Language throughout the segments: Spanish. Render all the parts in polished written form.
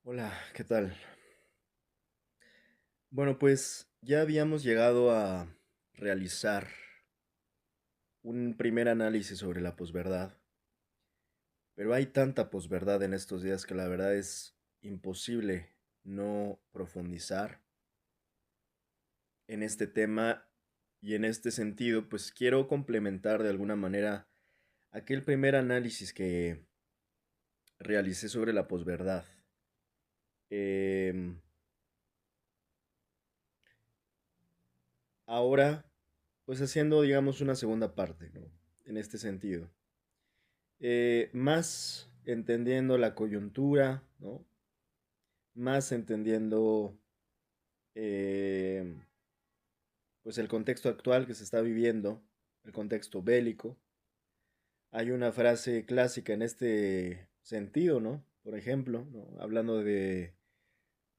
Hola, ¿qué tal? Bueno, pues ya habíamos llegado a realizar un primer análisis sobre la posverdad, pero hay tanta posverdad en estos días que la verdad es imposible no profundizar en este tema y en este sentido, pues quiero complementar de alguna manera aquel primer análisis que realicé sobre la posverdad. Em, Ahora, pues haciendo, digamos, una segunda parte, ¿no? En este sentido. Más entendiendo la coyuntura, ¿no? Más entendiendo eh, pues el contexto actual que se está viviendo, el contexto bélico. Hay una frase clásica en este sentido, ¿no? Por ejemplo, ¿no? Hablando de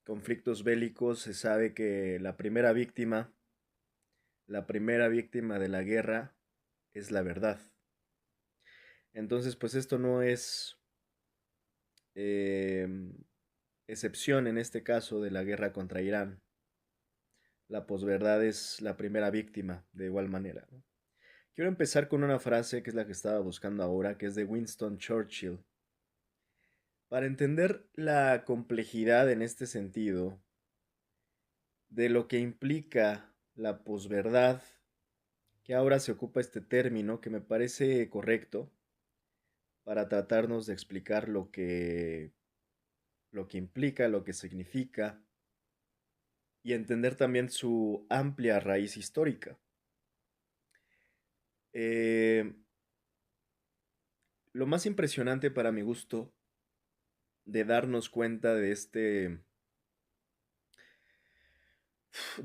conflictos bélicos, se sabe que la primera víctima de la guerra es la verdad. Entonces, pues esto no es eh, excepción en este caso de la guerra contra Irán. La posverdad es la primera víctima de igual manera, ¿no? Quiero empezar con una frase que es la que estaba buscando ahora, que es de Winston Churchill. Para entender la complejidad en este sentido de lo que implica la posverdad, que ahora se ocupa este término que me parece correcto para tratarnos de explicar lo que implica, lo que significa y entender también su amplia raíz histórica. Eh, lo más impresionante para mi gusto de darnos cuenta de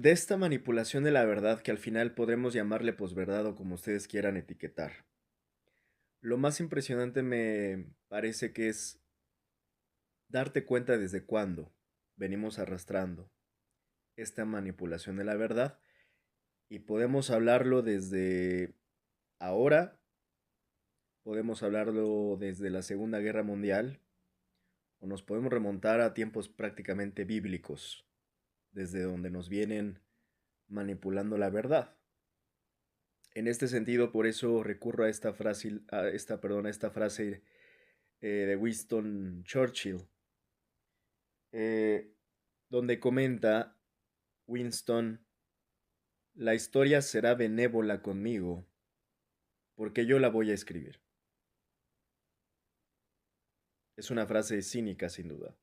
esta manipulación de la verdad que al final podremos llamarle posverdad o como ustedes quieran etiquetar. Lo más impresionante me parece que es darte cuenta desde cuándo venimos arrastrando esta manipulación de la verdad y podemos hablarlo desde ahora, podemos hablarlo desde la Segunda Guerra Mundial o nos podemos remontar a tiempos prácticamente bíblicos, desde donde nos vienen manipulando la verdad. En este sentido, por eso recurro a esta frase de Winston Churchill, eh, donde comenta Winston: la historia será benévola conmigo, porque yo la voy a escribir. Es una frase cínica, sin duda,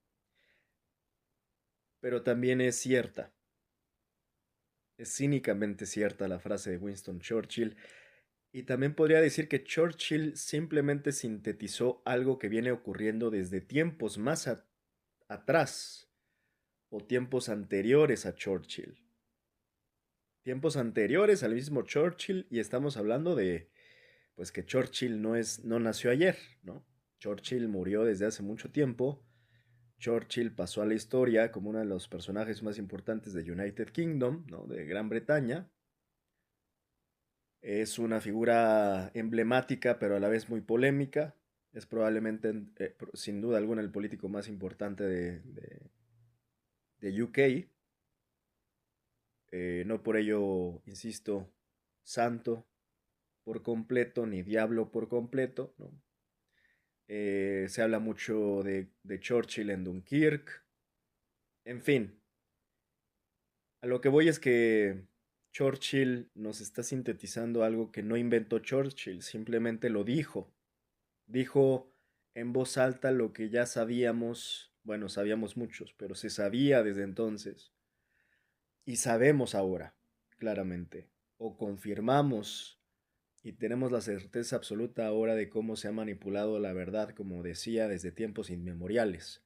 pero también es cierta. Es cínicamente cierta la frase de Winston Churchill. Y también podría decir que Churchill simplemente sintetizó algo que viene ocurriendo desde tiempos más atrás o tiempos anteriores a Churchill. Tiempos anteriores al mismo Churchill y estamos hablando de pues que Churchill no nació ayer, ¿no? Churchill murió desde hace mucho tiempo. Churchill pasó a la historia como uno de los personajes más importantes de United Kingdom, ¿no? De Gran Bretaña. Es una figura emblemática, pero a la vez muy polémica. Es probablemente, sin duda alguna, el político más importante de UK. No por ello, insisto, santo por completo, ni diablo por completo, ¿no? Se habla mucho de Churchill en Dunkirk. En fin, a lo que voy es que Churchill nos está sintetizando algo que no inventó Churchill, simplemente lo dijo. Dijo en voz alta lo que ya sabíamos, bueno, sabíamos muchos, pero se sabía desde entonces y sabemos ahora, claramente, o confirmamos y tenemos la certeza absoluta ahora de cómo se ha manipulado la verdad, como decía, desde tiempos inmemoriales.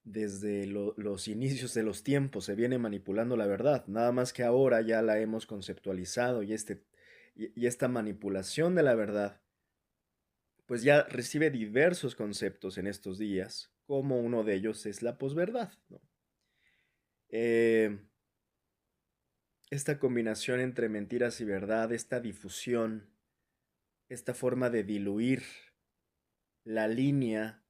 Desde los inicios de los tiempos se viene manipulando la verdad, nada más que ahora ya la hemos conceptualizado y esta manipulación de la verdad pues ya recibe diversos conceptos en estos días, como uno de ellos es la posverdad, ¿no? Eh, esta combinación entre mentiras y verdad, esta difusión, esta forma de diluir la línea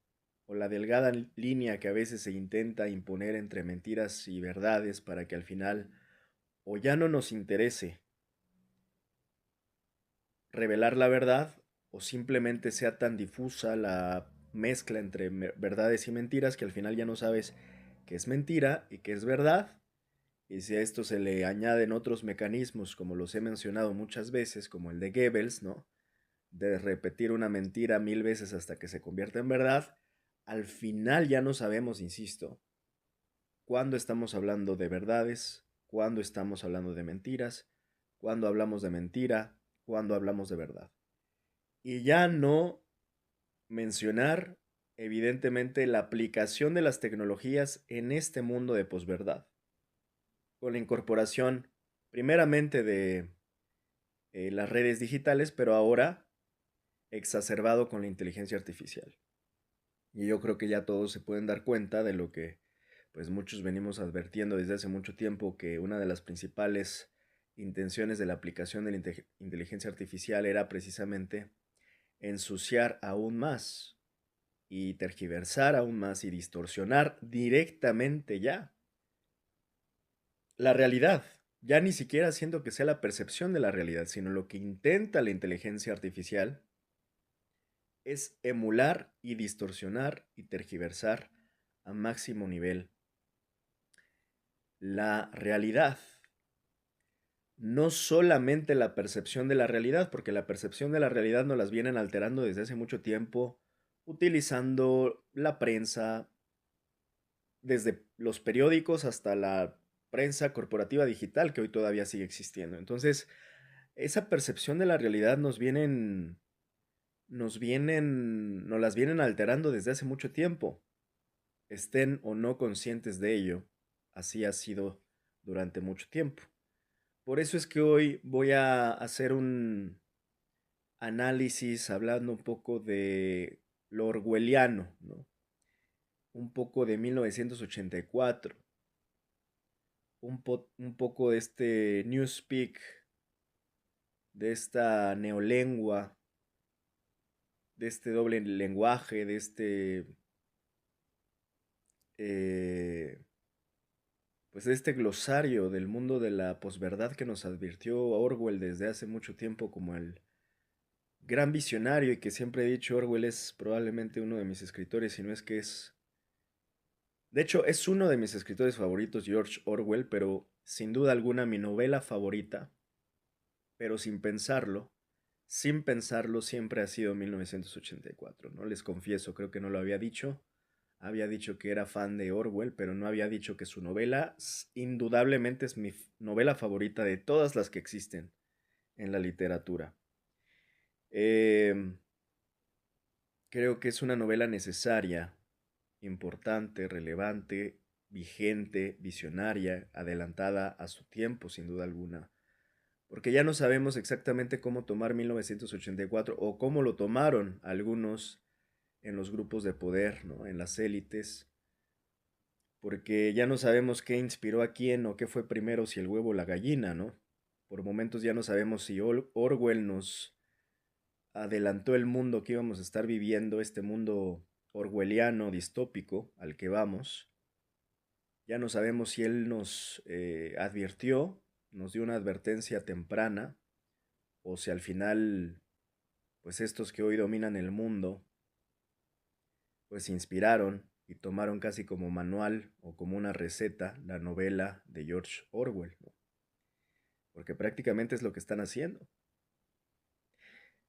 o la delgada línea que a veces se intenta imponer entre mentiras y verdades para que al final o ya no nos interese revelar la verdad o simplemente sea tan difusa la mezcla entre verdades y mentiras que al final ya no sabes qué es mentira y qué es verdad. Y si a esto se le añaden otros mecanismos, como los he mencionado muchas veces, como el de Goebbels, ¿no? De repetir una mentira 1000 veces hasta que se convierta en verdad, al final ya no sabemos, insisto, cuándo estamos hablando de verdades, cuándo estamos hablando de mentiras, cuándo hablamos de mentira, cuándo hablamos de verdad. Y ya no mencionar, evidentemente, la aplicación de las tecnologías en este mundo de posverdad, con la incorporación primeramente de las redes digitales, pero ahora exacerbado con la inteligencia artificial. Y yo creo que ya todos se pueden dar cuenta de lo que pues muchos venimos advirtiendo desde hace mucho tiempo, que una de las principales intenciones de la aplicación de la inteligencia artificial era precisamente ensuciar aún más y tergiversar aún más y distorsionar directamente ya la realidad. Ya ni siquiera siendo que sea la percepción de la realidad, sino lo que intenta la inteligencia artificial es emular y distorsionar y tergiversar a máximo nivel la realidad. No solamente la percepción de la realidad, porque la percepción de la realidad nos las vienen alterando desde hace mucho tiempo, utilizando la prensa, desde los periódicos hasta la prensa corporativa digital, que hoy todavía sigue existiendo. Entonces, esa percepción de la realidad nos las vienen alterando desde hace mucho tiempo, estén o no conscientes de ello. Así ha sido durante mucho tiempo. Por eso es que hoy voy a hacer un análisis hablando un poco de lo orwelliano, ¿no? Un poco de 1984, un poco de este newspeak, de esta neolengua, de este doble lenguaje, de eh, pues de este glosario del mundo de la posverdad que nos advirtió Orwell desde hace mucho tiempo como el gran visionario, y que siempre he dicho Orwell es probablemente uno de mis escritores, si no es que es... De hecho, es uno de mis escritores favoritos, George Orwell, pero sin duda alguna mi novela favorita, pero sin pensarlo siempre ha sido 1984, ¿no? Les confieso, creo que no lo había dicho. Había dicho que era fan de Orwell, pero no había dicho que su novela indudablemente es mi novela favorita de todas las que existen en la literatura. Eh, Creo que es una novela necesaria, importante, relevante, vigente, visionaria, adelantada a su tiempo, sin duda alguna. Porque ya no sabemos exactamente cómo tomar 1984 o cómo lo tomaron algunos en los grupos de poder, ¿no? En las élites, porque ya no sabemos qué inspiró a quién o qué fue primero, si el huevo o la gallina, ¿no? Por momentos ya no sabemos si Orwell nos adelantó el mundo que íbamos a estar viviendo, este mundo orwelliano, distópico al que vamos. Ya no sabemos si él nos advirtió, nos dio una advertencia temprana, o si al final, pues estos que hoy dominan el mundo, pues se inspiraron y tomaron casi como manual o como una receta la novela de George Orwell, ¿no? Porque prácticamente es lo que están haciendo.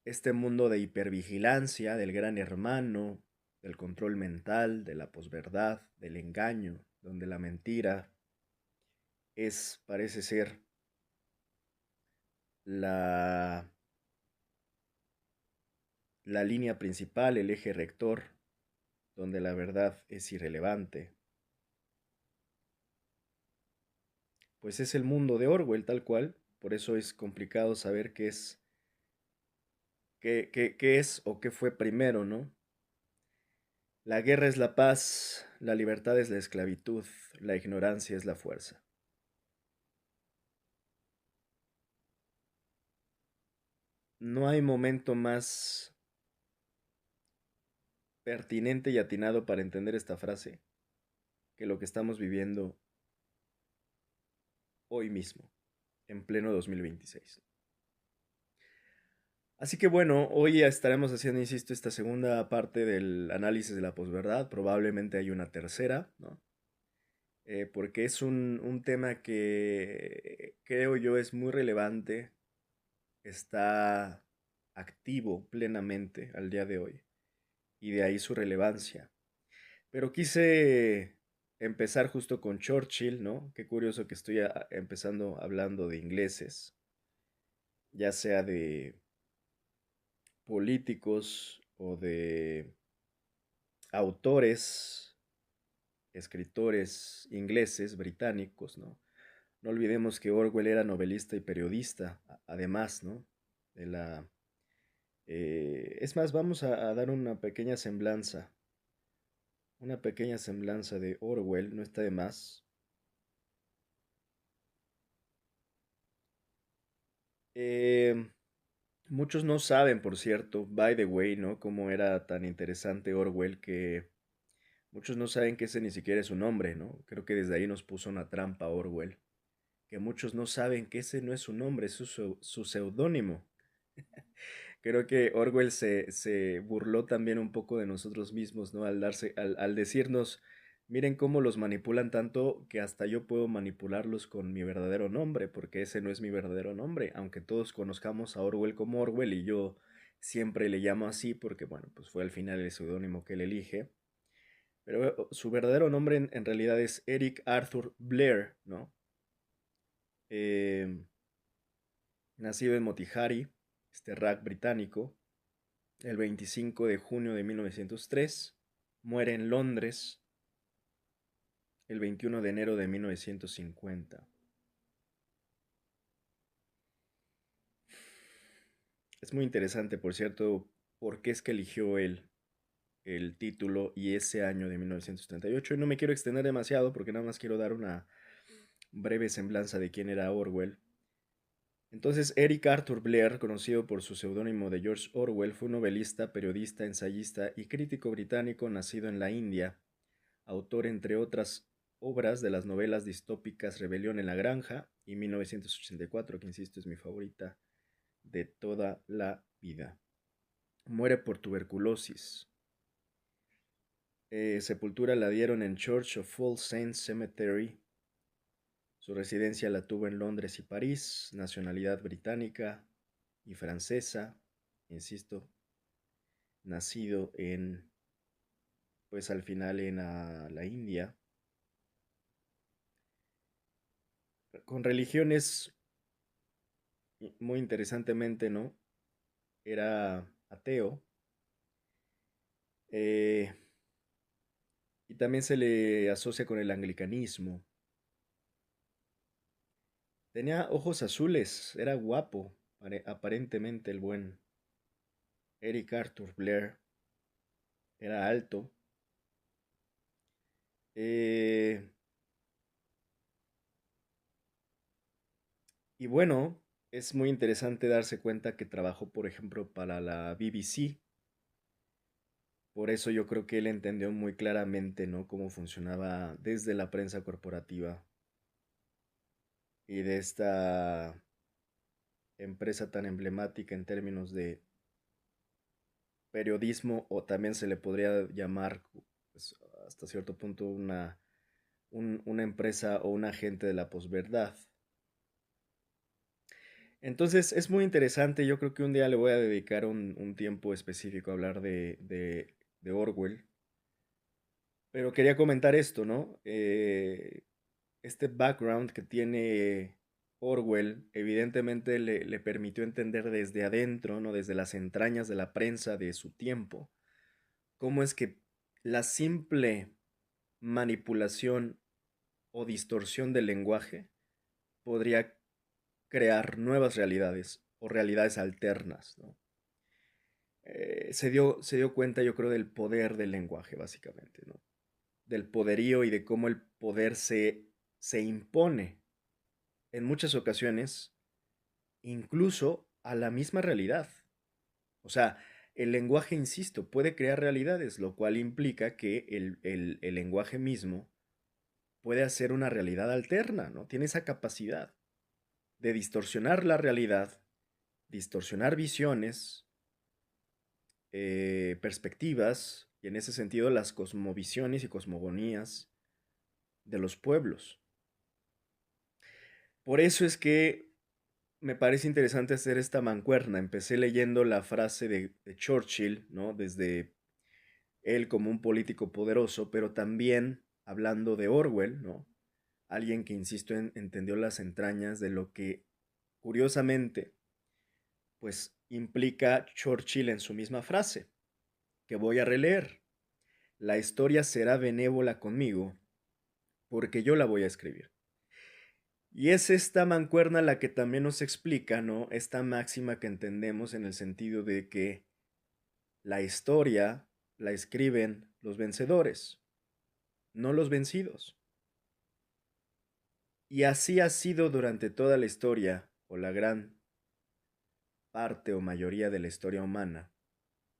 Este mundo de hipervigilancia, del gran hermano, del control mental, de la posverdad, del engaño, donde la mentira parece ser la, la línea principal, el eje rector, donde la verdad es irrelevante. Pues es el mundo de Orwell tal cual, por eso es complicado saber qué es o qué fue primero, ¿no? La guerra es la paz, la libertad es la esclavitud, la ignorancia es la fuerza. No hay momento más pertinente y atinado para entender esta frase que lo que estamos viviendo hoy mismo, en pleno 2026. Así que bueno, hoy estaremos haciendo, insisto, esta segunda parte del análisis de la posverdad. Probablemente hay una tercera, ¿no? Porque es un tema que creo yo es muy relevante, está activo plenamente al día de hoy, y de ahí su relevancia. Pero quise empezar justo con Churchill, ¿no? Qué curioso que estoy empezando hablando de ingleses, ya sea de políticos o de autores, escritores ingleses, británicos, ¿no? No olvidemos que Orwell era novelista y periodista, además, ¿no? De la... es más, vamos a dar una pequeña semblanza de Orwell, no está de más. Eh, Muchos no saben, por cierto, by the way, ¿no? Cómo era tan interesante Orwell que muchos no saben que ese ni siquiera es su nombre, ¿no? Creo que desde ahí nos puso una trampa Orwell. Que muchos no saben que ese no es su nombre, es su seudónimo. Creo que Orwell se burló también un poco de nosotros mismos, ¿no? Al decirnos, miren cómo los manipulan tanto que hasta yo puedo manipularlos con mi verdadero nombre, porque ese no es mi verdadero nombre, aunque todos conozcamos a Orwell como Orwell y yo siempre le llamo así porque, bueno, pues fue al final el seudónimo que él elige. Pero su verdadero nombre en realidad es Eric Arthur Blair, ¿no? Eh, Nacido en Motihari, este rack británico, el 25 de junio de 1903, muere en Londres el 21 de enero de 1950. Es muy interesante, por cierto, por qué es que eligió él el título y ese año de 1938. Y no me quiero extender demasiado porque nada más quiero dar una breve semblanza de quién era Orwell. Entonces, Eric Arthur Blair, conocido por su seudónimo de George Orwell, fue un novelista, periodista, ensayista y crítico británico nacido en la India, autor entre otras obras de las novelas distópicas Rebelión en la Granja y 1984, que insisto es mi favorita de toda la vida. Muere por tuberculosis. Sepultura la dieron en Church of All Saints Cemetery. Su residencia la tuvo en Londres y París, nacionalidad británica y francesa, insisto, nacido en, pues al final en la India, con religiones, muy interesantemente, ¿no? Era ateo, eh, y también se le asocia con el anglicanismo. Tenía ojos azules, era guapo, aparentemente el buen Eric Arthur Blair, era alto. eh, y bueno, es muy interesante darse cuenta que trabajó, por ejemplo, para la BBC. Por eso yo creo que él entendió muy claramente, ¿no? Cómo funcionaba desde la prensa corporativa y de esta empresa tan emblemática en términos de periodismo, o también se le podría llamar, pues, hasta cierto punto una empresa o un agente de la posverdad. Entonces es muy interesante, yo creo que un día le voy a dedicar un tiempo específico a hablar de Orwell, pero quería comentar esto, ¿no? Este background que tiene Orwell evidentemente le permitió entender desde adentro, ¿no? Desde las entrañas de la prensa de su tiempo, cómo es que la simple manipulación o distorsión del lenguaje podría crear nuevas realidades o realidades alternas, ¿no? Se dio cuenta, yo creo, del poder del lenguaje, básicamente, ¿no? Del poderío y de cómo el poder se impone en muchas ocasiones incluso a la misma realidad. O sea, El lenguaje, insisto, puede crear realidades, lo cual implica que el lenguaje mismo puede hacer una realidad alterna, ¿no? Tiene esa capacidad de distorsionar la realidad, distorsionar visiones, perspectivas, y en ese sentido las cosmovisiones y cosmogonías de los pueblos. Por eso es que me parece interesante hacer esta mancuerna. Empecé leyendo la frase de Churchill, ¿no? Desde él como un político poderoso, pero también hablando de Orwell, ¿no? Alguien que, insisto, entendió las entrañas de lo que, curiosamente, pues implica Churchill en su misma frase, que voy a releer. La historia será benévola conmigo, porque yo la voy a escribir. Y es esta mancuerna la que también nos explica, ¿no? Esta máxima que entendemos en el sentido de que la historia la escriben los vencedores, no los vencidos. Y así ha sido durante toda la historia, o la gran parte o mayoría de la historia humana.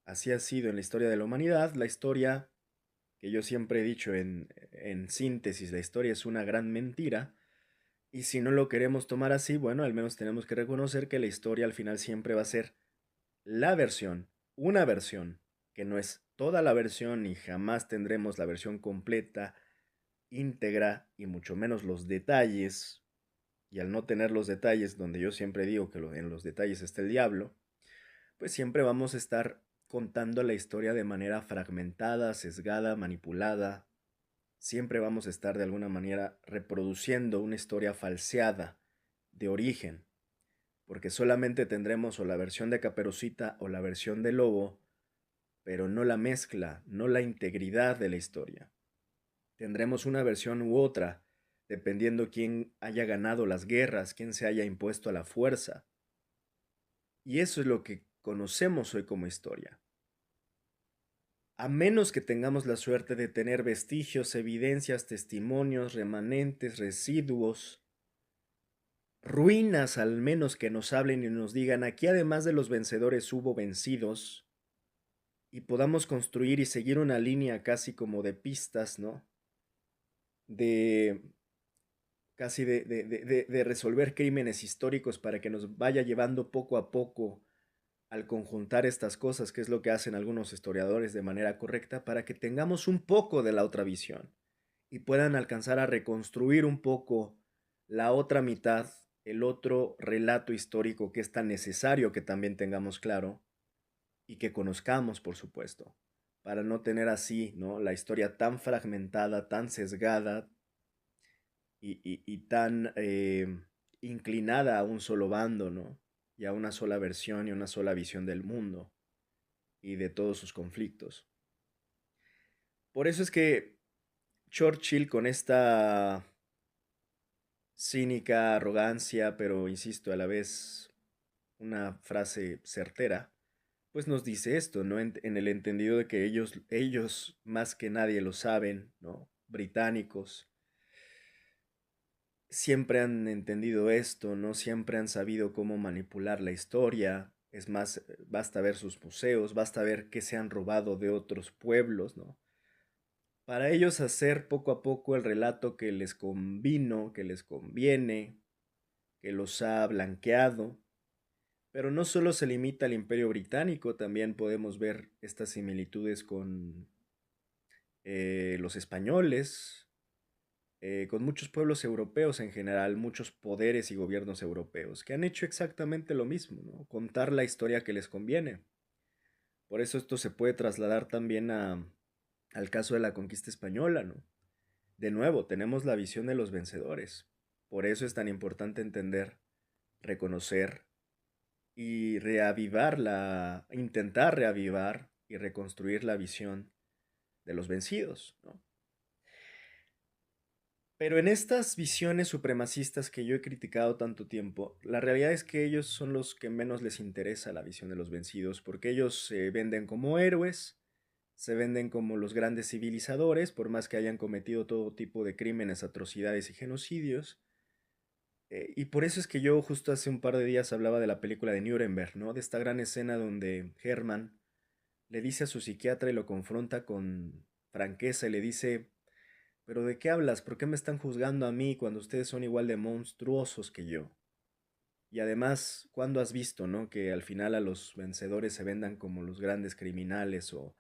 Así ha sido en la historia de la humanidad. La historia, que yo siempre he dicho en síntesis, la historia es una gran mentira. Y si no lo queremos tomar así, bueno, al menos tenemos que reconocer que la historia al final siempre va a ser la versión, una versión, que no es toda la versión y jamás tendremos la versión completa, íntegra y mucho menos los detalles. Y al no tener los detalles, donde yo siempre digo que en los detalles está el diablo, pues siempre vamos a estar contando la historia de manera fragmentada, sesgada, manipulada. Siempre vamos a estar de alguna manera reproduciendo una historia falseada de origen, porque solamente tendremos o la versión de Caperucita o la versión de Lobo, pero no la mezcla, no la integridad de la historia. Tendremos una versión u otra, dependiendo quién haya ganado las guerras, quién se haya impuesto a la fuerza. Y eso es lo que conocemos hoy como historia. A menos que tengamos la suerte de tener vestigios, evidencias, testimonios, remanentes, residuos, ruinas al menos que nos hablen y nos digan, aquí además de los vencedores hubo vencidos, y podamos construir y seguir una línea casi como de pistas, ¿no? De casi de resolver crímenes históricos para que nos vaya llevando poco a poco al conjuntar estas cosas, que es lo que hacen algunos historiadores de manera correcta, para que tengamos un poco de la otra visión y puedan alcanzar a reconstruir un poco la otra mitad, el otro relato histórico que es tan necesario que también tengamos claro y que conozcamos, por supuesto, para no tener así, ¿no? La historia tan fragmentada, tan sesgada y tan inclinada a un solo bando, ¿no? Y a una sola versión y una sola visión del mundo y de todos sus conflictos. Por eso es que Churchill, con esta cínica arrogancia, pero insisto, a la vez una frase certera, pues nos dice esto, ¿no? En el entendido de que ellos más que nadie lo saben, ¿no? Británicos, siempre han entendido esto, ¿no? Siempre han sabido cómo manipular la historia. Es más, basta ver sus museos, basta ver qué se han robado de otros pueblos, ¿no? Para ellos hacer poco a poco el relato que les convino, que les conviene, que los ha blanqueado. Pero no solo se limita al Imperio Británico, también podemos ver estas similitudes con los españoles, con muchos pueblos europeos en general, muchos poderes y gobiernos europeos, que han hecho exactamente lo mismo, ¿no? Contar la historia que les conviene. Por eso esto se puede trasladar también al caso de la conquista española, ¿no? De nuevo, tenemos la visión de los vencedores. Por eso es tan importante entender, reconocer y intentar reavivar y reconstruir la visión de los vencidos, ¿no? Pero en estas visiones supremacistas que yo he criticado tanto tiempo, la realidad es que ellos son los que menos les interesa la visión de los vencidos, porque ellos se venden como héroes, se venden como los grandes civilizadores, por más que hayan cometido todo tipo de crímenes, atrocidades y genocidios. Y por eso es que yo justo hace un par de días hablaba de la película de Nuremberg, ¿no? De esta gran escena donde Hermann le dice a su psiquiatra y lo confronta con franqueza y le dice, pero ¿de qué hablas? ¿Por qué me están juzgando a mí cuando ustedes son igual de monstruosos que yo? Y además, ¿cuándo has visto, no? Que al final a los vencedores se vendan como los grandes criminales o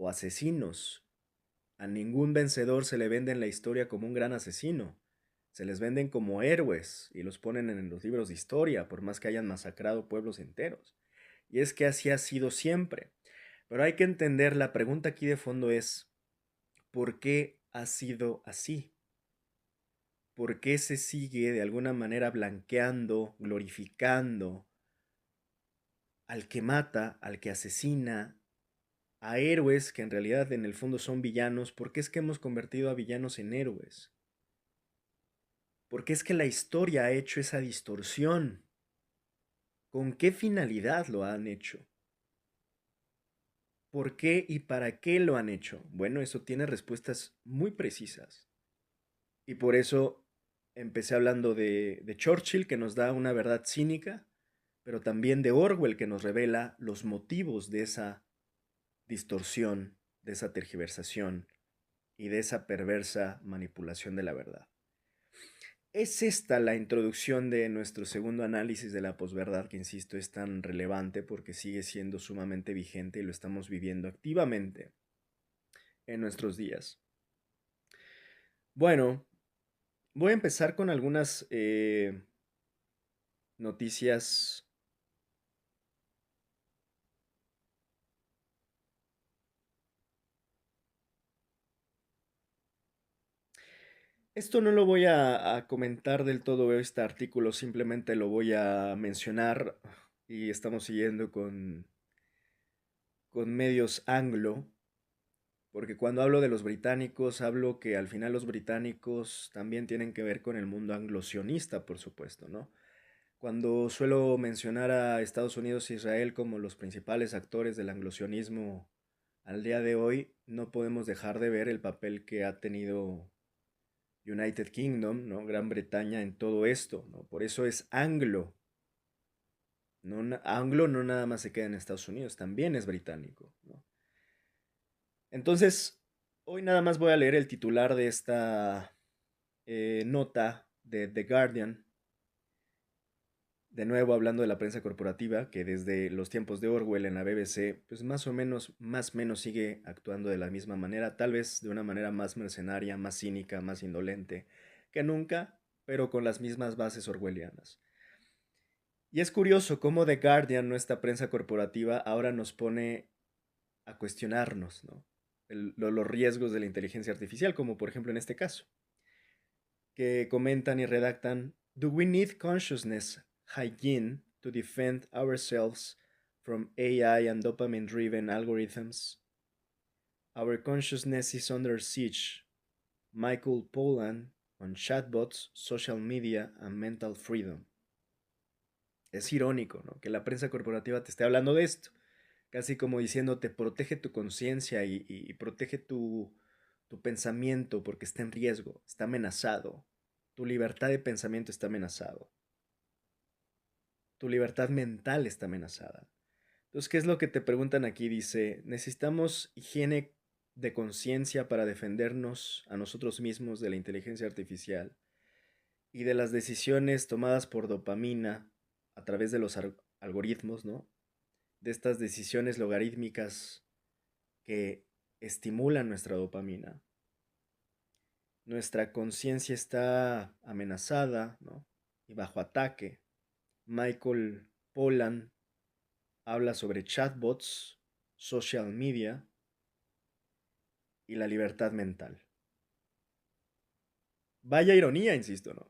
asesinos. A ningún vencedor se le vende en la historia como un gran asesino. Se les venden como héroes y los ponen en los libros de historia, por más que hayan masacrado pueblos enteros. Y es que así ha sido siempre. Pero hay que entender, la pregunta aquí de fondo es, ¿por qué ha sido así? ¿Por qué se sigue de alguna manera blanqueando, glorificando al que mata, al que asesina, a héroes que en realidad en el fondo son villanos? ¿Por qué es que hemos convertido a villanos en héroes? ¿Por qué es que la historia ha hecho esa distorsión? ¿Con qué finalidad lo han hecho? ¿Por qué y para qué lo han hecho? Bueno, eso tiene respuestas muy precisas. Y por eso empecé hablando de Churchill, que nos da una verdad cínica, pero también de Orwell, que nos revela los motivos de esa distorsión, de esa tergiversación y de esa perversa manipulación de la verdad. Es esta la introducción de nuestro segundo análisis de la posverdad, que insisto es tan relevante porque sigue siendo sumamente vigente y lo estamos viviendo activamente en nuestros días. Bueno, voy a empezar con algunas noticias. Esto no lo voy a comentar del todo este artículo, simplemente lo voy a mencionar y estamos siguiendo con medios anglo, porque cuando hablo de los británicos, hablo que al final los británicos también tienen que ver con el mundo anglosionista, por supuesto, ¿no? Cuando suelo mencionar a Estados Unidos e Israel como los principales actores del anglosionismo al día de hoy, no podemos dejar de ver el papel que ha tenido United Kingdom, ¿no? Gran Bretaña en todo esto, ¿no? Por eso es anglo. No, anglo no nada más se queda en Estados Unidos, también es británico, ¿no? Entonces, hoy nada más voy a leer el titular de esta nota de The Guardian, de nuevo hablando de la prensa corporativa, que desde los tiempos de Orwell en la BBC, pues más o menos sigue actuando de la misma manera, tal vez de una manera más mercenaria, más cínica, más indolente que nunca, pero con las mismas bases orwellianas. Y es curioso cómo The Guardian, nuestra prensa corporativa, ahora nos pone a cuestionarnos, ¿no? Los riesgos de la inteligencia artificial, como por ejemplo en este caso, que comentan y redactan: "Do we need consciousness hygiene to defend ourselves from AI and dopamine-driven algorithms? Our consciousness is under siege. Michael Pollan on chatbots, social media and mental freedom." Es irónico, ¿no? Que la prensa corporativa te esté hablando de esto, casi como diciéndote: protege tu conciencia y protege tu pensamiento porque está en riesgo, está amenazado. Tu libertad de pensamiento está amenazado. Tu libertad mental está amenazada. Entonces, ¿qué es lo que te preguntan aquí? Dice, necesitamos higiene de conciencia para defendernos a nosotros mismos de la inteligencia artificial y de las decisiones tomadas por dopamina a través de los algoritmos, ¿no? De estas decisiones logarítmicas que estimulan nuestra dopamina. Nuestra conciencia está amenazada, ¿no? Y bajo ataque. Michael Pollan habla sobre chatbots, social media y la libertad mental. Vaya ironía, insisto, ¿no?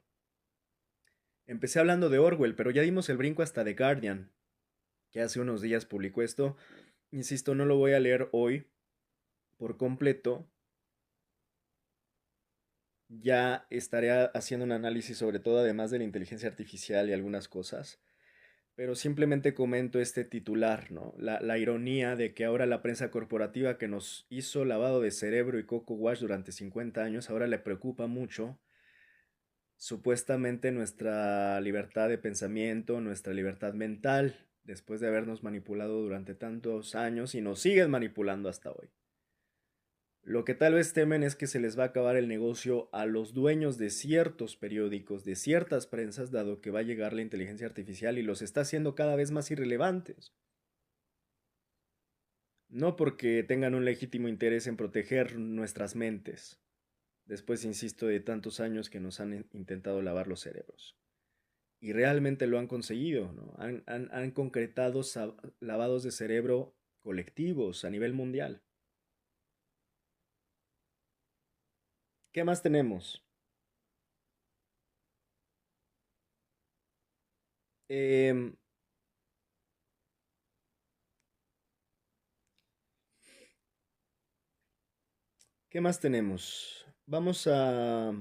Empecé hablando de Orwell, pero ya dimos el brinco hasta The Guardian, que hace unos días publicó esto. Insisto, no lo voy a leer hoy por completo. Ya estaré haciendo un análisis sobre todo, además de la inteligencia artificial y algunas cosas. Pero simplemente comento este titular, ¿no? La ironía de que ahora la prensa corporativa que nos hizo lavado de cerebro y coco wash durante 50 años, ahora le preocupa mucho supuestamente nuestra libertad de pensamiento, nuestra libertad mental. después de habernos manipulado durante tantos años y nos siguen manipulando hasta hoy. Lo que tal vez temen es que se les va a acabar el negocio a los dueños de ciertos periódicos, de ciertas prensas, dado que va a llegar la inteligencia artificial y los está haciendo cada vez más irrelevantes. No porque tengan un legítimo interés en proteger nuestras mentes, después, insisto, de tantos años que nos han intentado lavar los cerebros. Y realmente lo han conseguido, ¿no? Han concretado lavados de cerebro colectivos a nivel mundial. ¿Qué más tenemos? Em, ¿Qué más tenemos? Vamos a...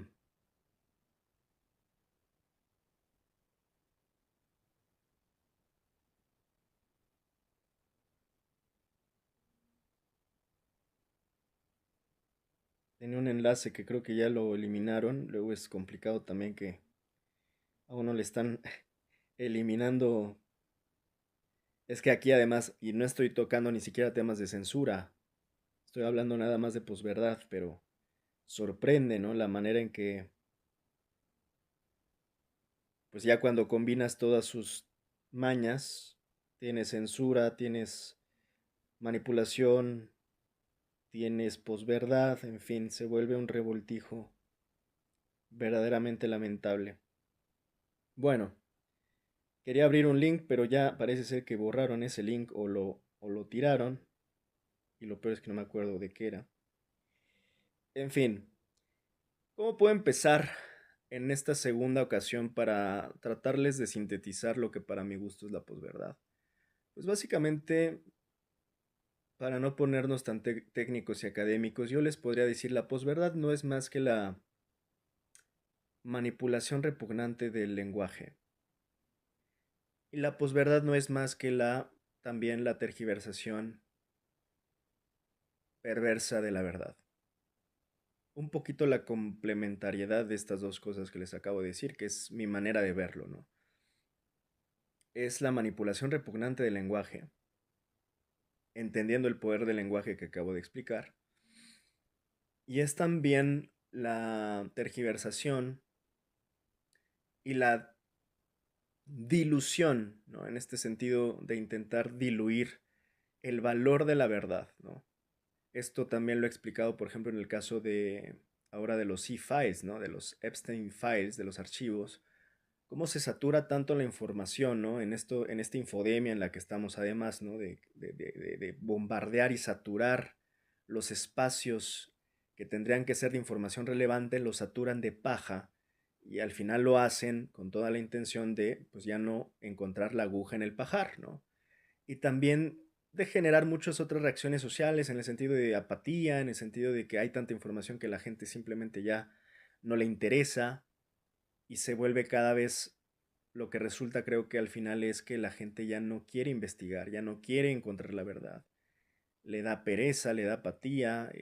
Tenía un enlace que creo que ya lo eliminaron. Luego es complicado también que a uno le están eliminando. Es que aquí además, y no estoy tocando ni siquiera temas de censura, estoy hablando nada más de posverdad, pero sorprende, ¿no? La manera en que, pues ya cuando combinas todas sus mañas, tienes censura, tienes manipulación, tienes posverdad, en fin, se vuelve un revoltijo verdaderamente lamentable. Bueno, quería abrir un link, pero ya parece ser que borraron ese link o lo tiraron, y lo peor es que no me acuerdo de qué era. En fin, ¿cómo puedo empezar en esta segunda ocasión para tratarles de sintetizar lo que para mi gusto es la posverdad? Pues básicamente, para no ponernos tan técnicos y académicos, yo les podría decir la posverdad no es más que la manipulación repugnante del lenguaje. Y la posverdad no es más que también la tergiversación perversa de la verdad. Un poquito la complementariedad de estas dos cosas que les acabo de decir, que es mi manera de verlo, ¿no? Es la manipulación repugnante del lenguaje, entendiendo el poder del lenguaje que acabo de explicar, y es también la tergiversación y la dilución, ¿no? En este sentido de intentar diluir el valor de la verdad, ¿no? Esto también lo he explicado, por ejemplo, en el caso de ahora de los E-Files, ¿no? De los Epstein Files, de los archivos. Cómo se satura tanto la información, ¿no? En esta infodemia en la que estamos, además, ¿no? De bombardear y saturar los espacios que tendrían que ser de información relevante, los saturan de paja y al final lo hacen con toda la intención de, pues ya no encontrar la aguja en el pajar, ¿no? Y también de generar muchas otras reacciones sociales en el sentido de apatía, en el sentido de que hay tanta información que la gente simplemente ya no le interesa y se vuelve cada vez lo que resulta, creo que al final es que la gente ya no quiere investigar, ya no quiere encontrar la verdad. Le da pereza, le da apatía,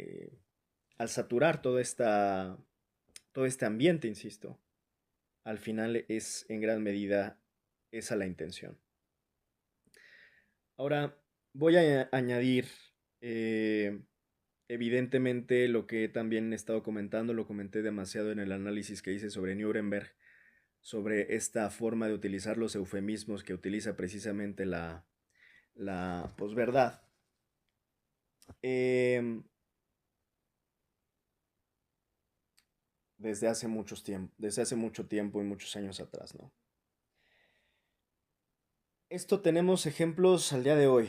al saturar todo este ambiente, insisto, al final es en gran medida esa la intención. Ahora, voy a añadir, eh, evidentemente, lo que también he estado comentando, lo comenté demasiado en el análisis que hice sobre Nuremberg, sobre esta forma de utilizar los eufemismos que utiliza precisamente la posverdad. Eh, desde hace mucho tiempo y muchos años atrás, ¿no? Esto tenemos ejemplos al día de hoy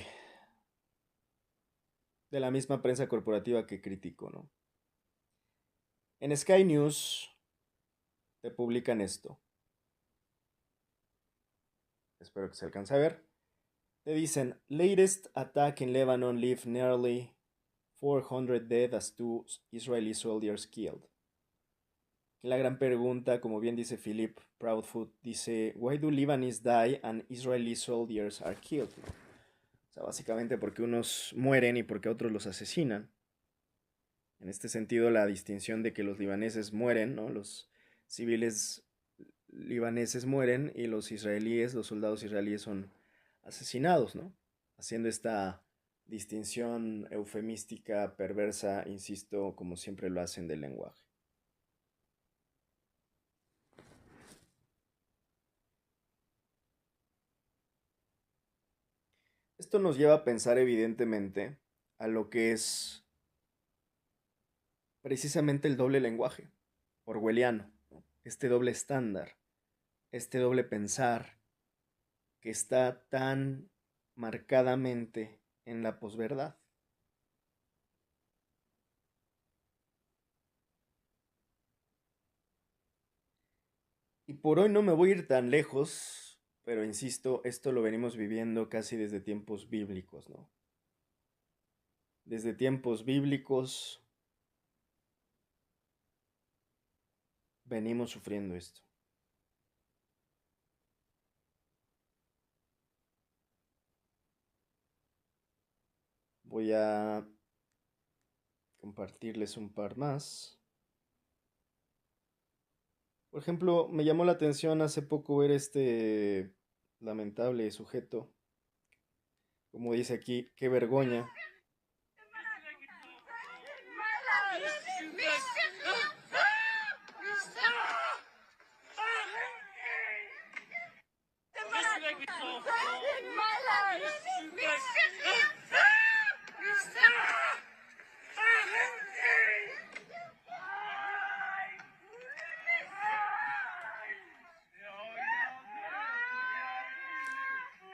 de la misma prensa corporativa que critico, ¿no? En Sky News te publican esto. Espero que se alcance a ver. Te dicen, latest attack in Lebanon leave nearly 400 dead as two Israeli soldiers killed. La gran pregunta, como bien dice Philip Proudfoot, dice, why do Lebanese die and Israeli soldiers are killed? O sea, básicamente porque unos mueren y porque otros los asesinan. En este sentido, la distinción de que los libaneses mueren, ¿no? Los civiles libaneses mueren y los israelíes, los soldados israelíes son asesinados, ¿no? Haciendo esta distinción eufemística, perversa, insisto, como siempre lo hacen del lenguaje. Esto nos lleva a pensar evidentemente a lo que es precisamente el doble lenguaje, orwelliano, ¿no? Este doble estándar, este doble pensar que está tan marcadamente en la posverdad. Y por hoy no me voy a ir tan lejos, pero insisto, esto lo venimos viviendo casi desde tiempos bíblicos, ¿no? Desde tiempos bíblicos venimos sufriendo esto. Voy a compartirles un par más. Por ejemplo, me llamó la atención hace poco ver este lamentable sujeto, como dice aquí, qué vergüenza.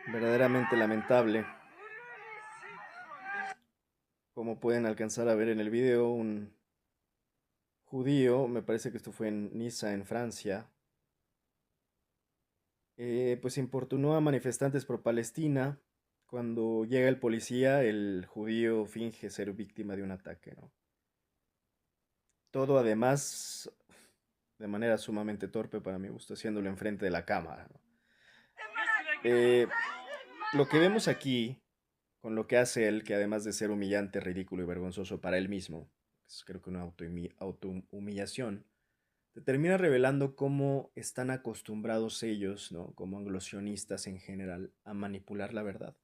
Verdaderamente lamentable. Como pueden alcanzar a ver en el video, un judío, me parece que esto fue en Niza, en Francia, pues importunó a manifestantes pro Palestina. Cuando llega el policía, el judío finge ser víctima de un ataque, ¿no? Todo además de manera sumamente torpe para mi gusto, haciéndolo enfrente de la cámara, ¿no? Eh, lo que vemos aquí, con lo que hace él, que además de ser humillante, ridículo y vergonzoso para él mismo, es creo que una autohumillación, te termina revelando cómo están acostumbrados ellos, ¿no? Como anglosionistas en general, a manipular la verdad.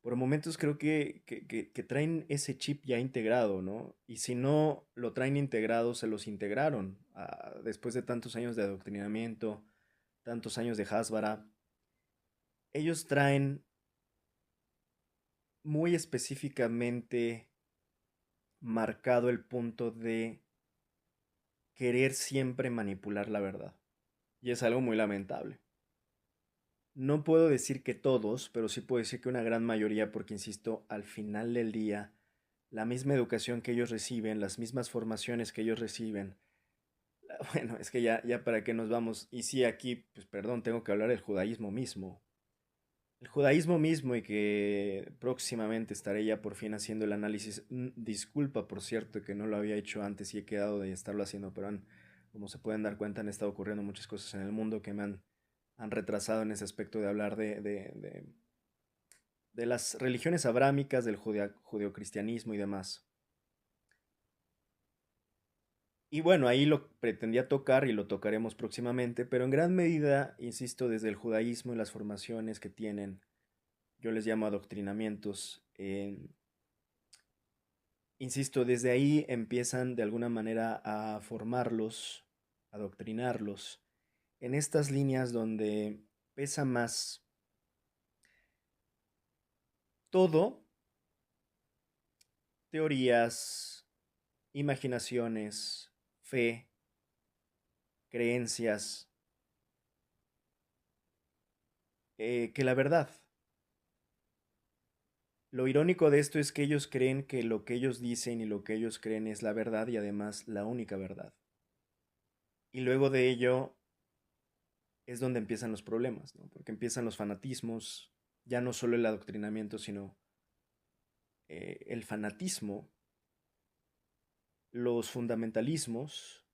Por momentos creo que traen ese chip ya integrado, ¿no? Y si no lo traen integrado, se los integraron después de tantos años de adoctrinamiento, tantos años de Hasbara. Ellos traen muy específicamente marcado el punto de querer siempre manipular la verdad. Y es algo muy lamentable. No puedo decir que todos, pero sí puedo decir que una gran mayoría, porque insisto, al final del día, la misma educación que ellos reciben, las mismas formaciones que ellos reciben, bueno, es que ya para qué nos vamos, y sí aquí, pues perdón, tengo que hablar del judaísmo mismo. El judaísmo mismo y que próximamente estaré ya por fin haciendo el análisis. Disculpa, por cierto, que no lo había hecho antes y he quedado de estarlo haciendo, pero como se pueden dar cuenta, han estado ocurriendo muchas cosas en el mundo que han retrasado en ese aspecto de hablar de las religiones abrámicas, del judeocristianismo y demás. Y bueno, ahí lo pretendía tocar y lo tocaremos próximamente, pero en gran medida, insisto, desde el judaísmo y las formaciones que tienen, yo les llamo adoctrinamientos. Insisto, desde ahí empiezan de alguna manera a formarlos, a adoctrinarlos, en estas líneas donde pesa más todo, teorías, imaginaciones, fe, creencias, que la verdad. Lo irónico de esto es que ellos creen que lo que ellos dicen y lo que ellos creen es la verdad y además la única verdad. Y luego de ello es donde empiezan los problemas, ¿no? Porque empiezan los fanatismos, ya no solo el adoctrinamiento, sino el fanatismo, los fundamentalismos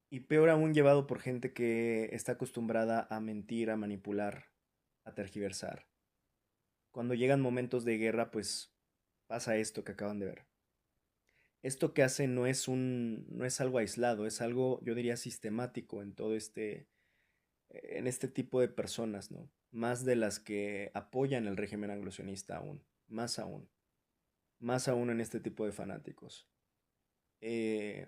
y peor aún llevado por gente que está acostumbrada a mentir, a manipular, a tergiversar. Cuando llegan momentos de guerra, pues pasa esto que acaban de ver. Esto que hacen no es algo aislado, es algo, yo diría, sistemático en todo este en este tipo de personas, ¿no? Más de las que apoyan el régimen anglosionista aún, más aún en este tipo de fanáticos. Eh,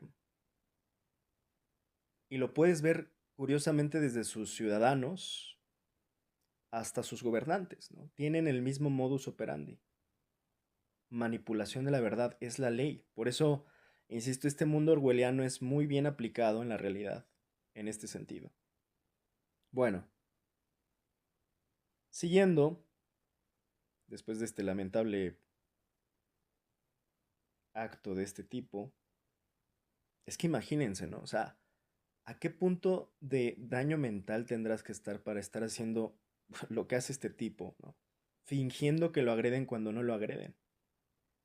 y lo puedes ver curiosamente desde sus ciudadanos hasta sus gobernantes, ¿no? Tienen el mismo modus operandi. Manipulación de la verdad es la ley. Por eso, insisto, este mundo orwelliano es muy bien aplicado en la realidad, en este sentido. Bueno, siguiendo, después de este lamentable acto de este tipo, es que imagínense, ¿no? O sea, ¿a qué punto de daño mental tendrás que estar para estar haciendo lo que hace este tipo, ¿no? Fingiendo que lo agreden cuando no lo agreden.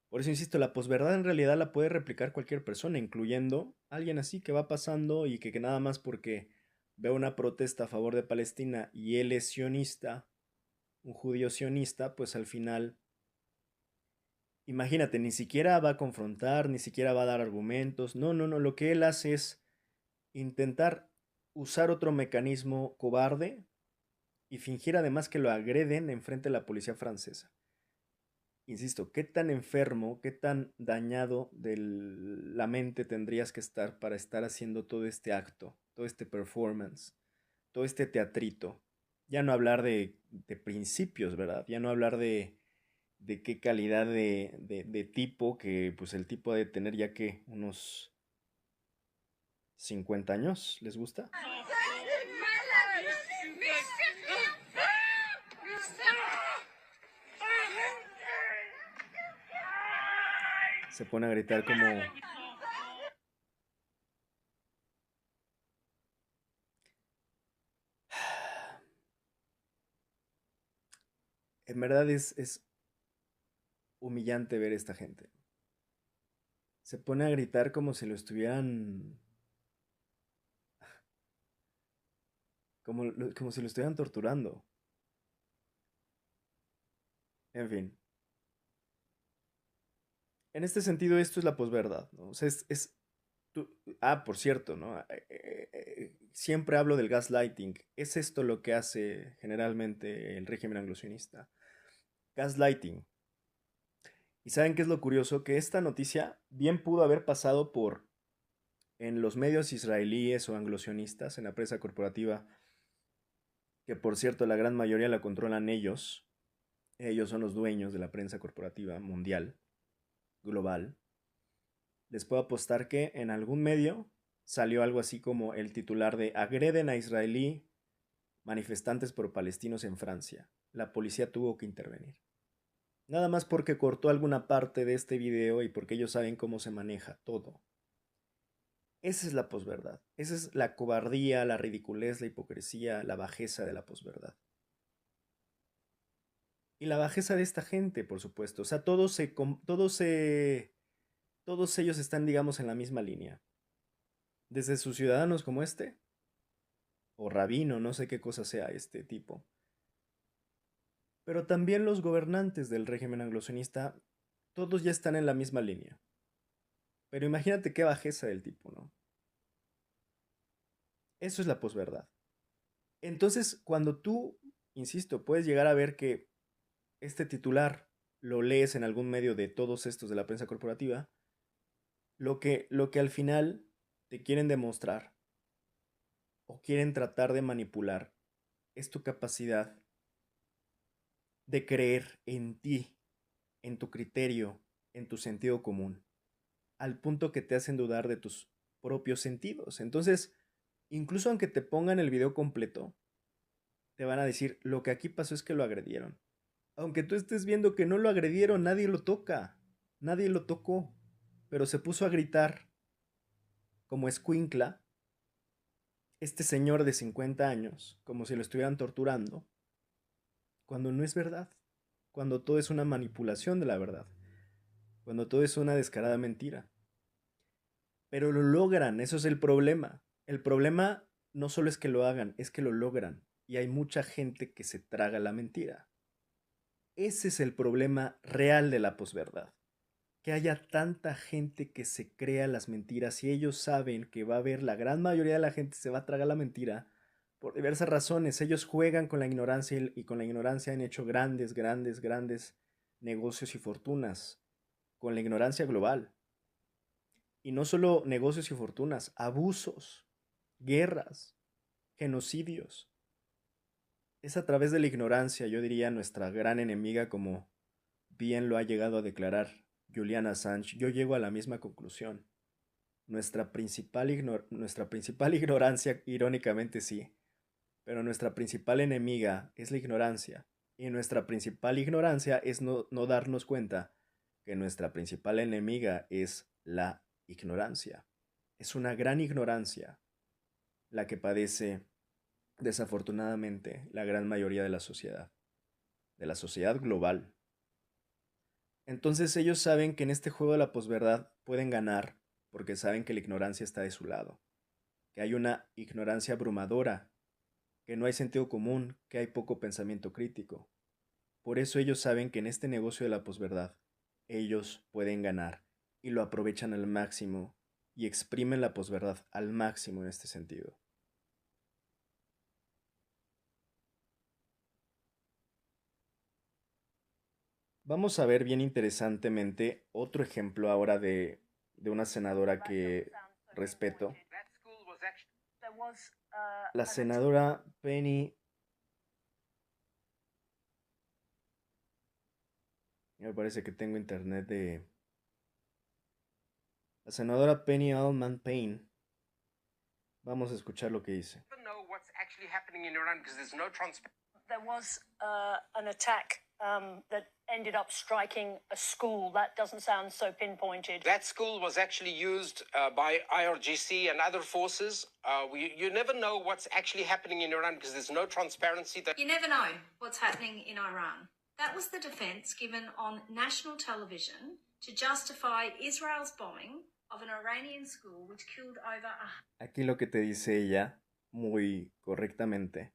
Por eso insisto, la posverdad en realidad la puede replicar cualquier persona, incluyendo alguien así que va pasando y que nada más porque ve una protesta a favor de Palestina y él es sionista, un judío sionista, pues al final, imagínate, ni siquiera va a confrontar, ni siquiera va a dar argumentos. No, no, no, lo que él hace es intentar usar otro mecanismo cobarde y fingir además que lo agreden enfrente de la policía francesa. Insisto, ¿qué tan enfermo, qué tan dañado de la mente tendrías que estar para estar haciendo todo este acto, todo este performance, todo este teatrito? Ya no hablar de principios, ¿verdad? Ya no hablar de qué calidad de tipo, que pues el tipo ha de tener ya que unos 50 años, ¿les gusta? Se pone a gritar como... En verdad es humillante ver a esta gente. Se pone a gritar como si lo estuvieran... como si lo estuvieran torturando. En fin. En este sentido, esto es la posverdad, ¿no? O sea, por cierto, ¿no? Siempre hablo del gaslighting. Es esto lo que hace generalmente el régimen anglosionista. Gaslighting. ¿Y saben qué es lo curioso? Que esta noticia bien pudo haber pasado por en los medios israelíes o anglosionistas, en la prensa corporativa, que por cierto la gran mayoría la controlan ellos. Ellos son los dueños de la prensa corporativa mundial, global. Les puedo apostar que en algún medio salió algo así como el titular de agreden a israelí manifestantes por palestinos en Francia. La policía tuvo que intervenir. Nada más porque cortó alguna parte de este video y porque ellos saben cómo se maneja todo. Esa es la posverdad. Esa es la cobardía, la ridiculez, la hipocresía, la bajeza de la posverdad. Y la bajeza de esta gente, por supuesto. O sea, todos ellos están, digamos, en la misma línea. Desde sus ciudadanos como este, o rabino, no sé qué cosa sea este tipo. Pero también los gobernantes del régimen anglosionista, todos ya están en la misma línea. Pero imagínate qué bajeza del tipo, ¿no? Eso es la posverdad. Entonces, cuando tú, insisto, puedes llegar a ver que este titular lo lees en algún medio de todos estos de la prensa corporativa, lo que al final te quieren demostrar o quieren tratar de manipular es tu capacidad de creer en ti, en tu criterio, en tu sentido común, al punto que te hacen dudar de tus propios sentidos. Entonces, incluso aunque te pongan el video completo, te van a decir, lo que aquí pasó es que lo agredieron. Aunque tú estés viendo que no lo agredieron, nadie lo toca, nadie lo tocó, pero se puso a gritar como escuincla, este señor de 50 años, como si lo estuvieran torturando, cuando no es verdad, cuando todo es una manipulación de la verdad, cuando todo es una descarada mentira. Pero lo logran, eso es el problema. El problema no solo es que lo hagan, es que lo logran. Y hay mucha gente que se traga la mentira. Ese es el problema real de la posverdad. Que haya tanta gente que se crea las mentiras y ellos saben que va a haber la gran mayoría de la gente se va a tragar la mentira por diversas razones. Ellos juegan con la ignorancia y con la ignorancia han hecho grandes, grandes, grandes negocios y fortunas con la ignorancia global. Y no solo negocios y fortunas, abusos, guerras, genocidios. Es a través de la ignorancia, yo diría, nuestra gran enemiga, como bien lo ha llegado a declarar Julian Assange. Yo llego a la misma conclusión. Nuestra principal ignorancia, irónicamente sí, pero nuestra principal enemiga es la ignorancia. Y nuestra principal ignorancia es no darnos cuenta que nuestra principal enemiga es la ignorancia. Es una gran ignorancia la que padece, desafortunadamente, la gran mayoría de la sociedad global. Entonces ellos saben que en este juego de la posverdad pueden ganar porque saben que la ignorancia está de su lado, que hay una ignorancia abrumadora, que no hay sentido común, que hay poco pensamiento crítico. Por eso ellos saben que en este negocio de la posverdad, ellos pueden ganar y lo aprovechan al máximo y exprimen la posverdad al máximo en este sentido. Vamos a ver bien interesantemente otro ejemplo ahora de una senadora que respeto. La senadora Penny, me parece que tengo internet de... La senadora Penny Allman Payne. Vamos a escuchar lo que dice. There was an attack that ended up striking a school. That doesn't sound so pinpointed. That school was actually used by IRGC and other forces. You never know what's actually happening in Iran because there's no transparency. You never know what's happening in Iran. That was the defense given on national television to justify Israel's bombing of an Iranian school which killed over Aquí lo que te dice ella, muy correctamente,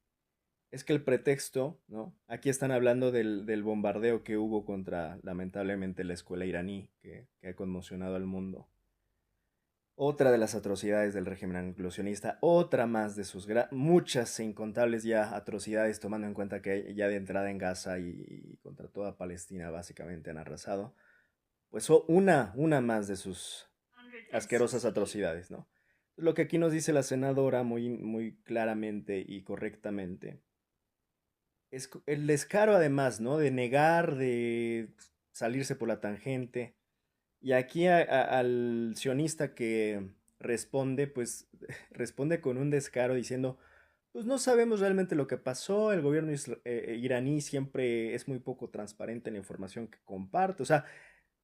es que el pretexto, ¿no? Aquí están hablando del bombardeo que hubo contra, lamentablemente, la escuela iraní, que ha conmocionado al mundo. Otra de las atrocidades del régimen anglosionista, otra más de sus muchas e incontables ya atrocidades, tomando en cuenta que ya de entrada en Gaza y contra toda Palestina básicamente han arrasado, pues una más de sus asquerosas atrocidades, ¿no? Lo que aquí nos dice la senadora muy claramente y correctamente es el descaro, además, ¿no? De negar, de salirse por la tangente. Y aquí al sionista que responde, pues responde con un descaro diciendo, pues no sabemos realmente lo que pasó, el gobierno iraní siempre es muy poco transparente en la información que comparte, o sea,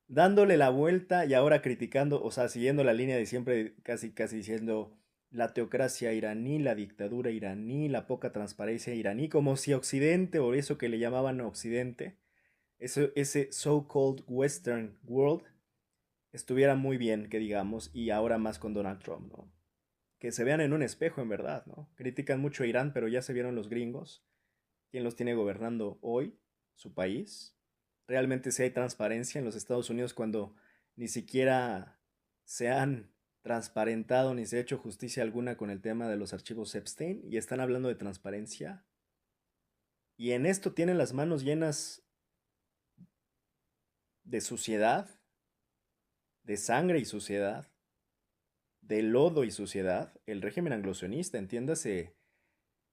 dándole la vuelta y ahora criticando, o sea, siguiendo la línea de siempre, casi diciendo la teocracia iraní, la dictadura iraní, la poca transparencia iraní, como si Occidente, o eso que le llamaban Occidente, ese so-called Western World, estuviera muy bien, que digamos, y ahora más con Donald Trump, ¿no? Que se vean en un espejo, en verdad, ¿no? Critican mucho a Irán, pero ya se vieron los gringos. ¿Quién los tiene gobernando hoy? Su país. Realmente sí hay transparencia en los Estados Unidos cuando ni siquiera se han transparentado ni se ha hecho justicia alguna con el tema de los archivos Epstein y están hablando de transparencia. Y en esto tienen las manos llenas de suciedad, de sangre y suciedad, de lodo y suciedad, el régimen anglosionista, entiéndase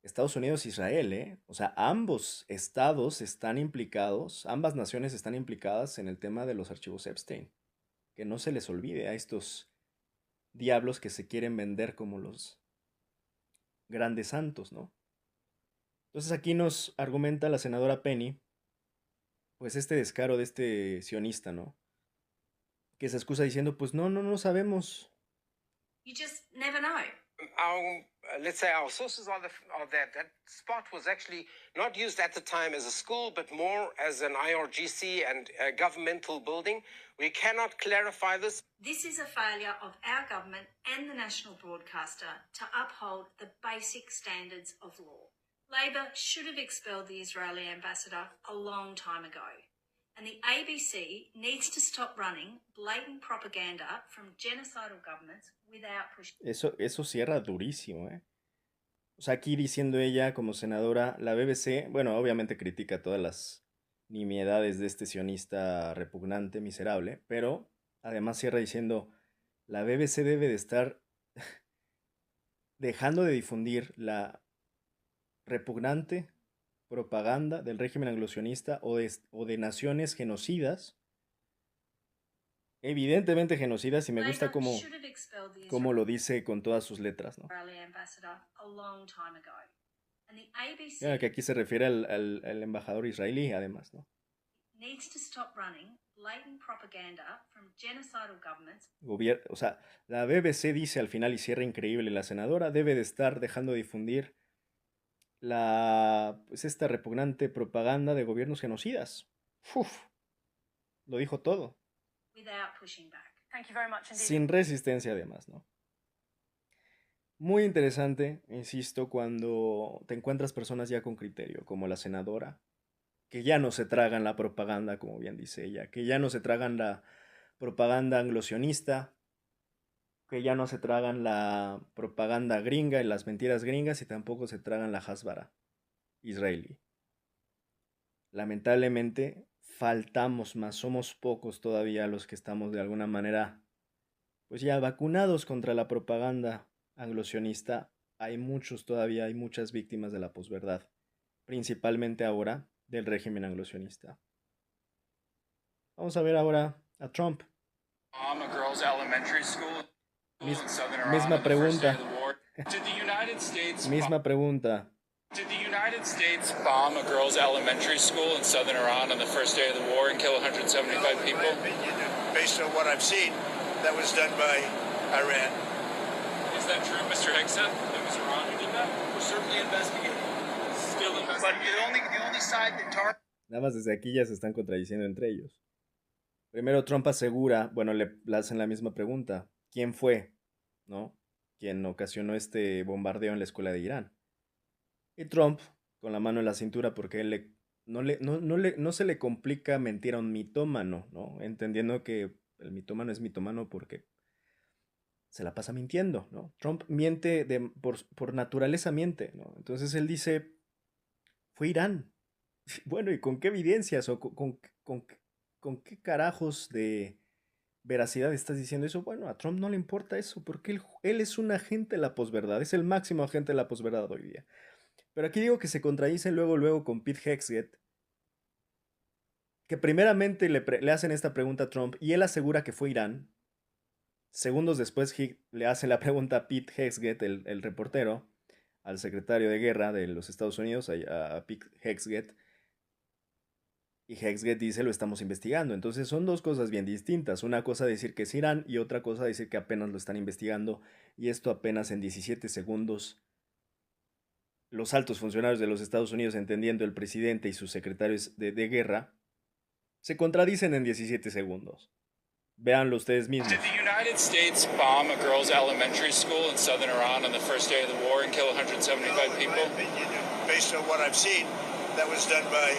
Estados Unidos e Israel, ¿eh? O sea, ambos estados están implicados, ambas naciones están implicadas en el tema de los archivos Epstein. Que no se les olvide a estos diablos que se quieren vender como los grandes santos, ¿no? Entonces aquí nos argumenta la senadora Penny, pues este descaro de este sionista, ¿no? Que se excusa diciendo, pues no sabemos. You just never know. Let's say our sources are that spot was actually not used at the time as a school, but more as an IRGC and a governmental building. We cannot clarify this. This is a failure of our government and the national broadcaster to uphold the basic standards of law. Labor should have expelled the Israeli ambassador a long time ago. And the ABC needs to stop running blatant propaganda from genocidal governments without pushing. Eso cierra durísimo, ¿eh? O sea, aquí diciendo ella como senadora, la BBC, bueno, obviamente critica todas las nimiedades de este sionista repugnante, miserable, pero además cierra diciendo, la BBC debe de estar dejando de difundir la repugnante propaganda del régimen anglosionista o de naciones genocidas, evidentemente genocidas, y me gusta Labor como, should have expelled the como lo dice con todas sus letras, ¿no? Israeli ambassador a long time ago. And the ABC Claro, que aquí se refiere al embajador israelí, además, ¿no? needs to stop running blatant propaganda from genocidal governments. O sea, la BBC dice al final, y cierra increíble, la senadora debe de estar dejando de difundir pues esta repugnante propaganda de gobiernos genocidas. Uf, lo dijo todo. Without pushing back. Thank you very much indeed. Sin resistencia además, ¿no? Muy interesante, insisto, cuando te encuentras personas ya con criterio, como la senadora, que ya no se tragan la propaganda, como bien dice ella, que ya no se tragan la propaganda anglosionista, que ya no se tragan la propaganda gringa y las mentiras gringas y tampoco se tragan la hasbara israelí. Lamentablemente faltamos más, somos pocos todavía los que estamos de alguna manera pues ya vacunados contra la propaganda anglosionista. Hay muchos todavía, hay muchas víctimas de la posverdad, principalmente ahora del régimen anglosionista. Vamos a ver ahora a Trump. Misma pregunta. Misma pregunta. Did the United States bomb a girls' elementary school in southern Iran on the first day of the war and kill 175 people? In my opinion, based on what I've seen, that was done by Iran. Is that true, Mr. Hegseth? It was Iran who did that? We're certainly investigating. Still But investigating. the only side that targets. Nada más desde aquí ya se están contradiciendo entre ellos. Primero Trump asegura, bueno, le hacen la misma pregunta. ¿Quién fue? ¿No? ¿Quién ocasionó este bombardeo en la escuela de Irán? Y Trump, con la mano en la cintura, porque él no se le complica mentir a un mitómano, ¿no? Entendiendo que el mitómano es mitómano porque se la pasa mintiendo, ¿no? Trump miente por naturaleza miente, ¿no? Entonces él dice, fue Irán. Bueno, ¿y con qué evidencias o con qué carajos de veracidad estás diciendo eso? Bueno, a Trump no le importa eso porque él es un agente de la posverdad, es el máximo agente de la posverdad hoy día. Pero aquí digo que se contradicen luego con Pete Hegseth, que primeramente le hacen esta pregunta a Trump y él asegura que fue Irán. Segundos después le hace la pregunta a Pete Hegseth, el reportero, al secretario de guerra de los Estados Unidos, a Pete Hegseth, y Hegseth dice, lo estamos investigando. Entonces son dos cosas bien distintas. Una cosa decir que es Irán y otra cosa decir que apenas lo están investigando. Y esto apenas en 17 segundos. Los altos funcionarios de los Estados Unidos, entendiendo el presidente y sus secretarios de guerra, se contradicen en 17 segundos. Véanlo ustedes mismos. Did the United States bomb a girls' elementary school in southern Iran on the first day of the war and kill 175 people? In my opinion, based on what I've seen, that was done by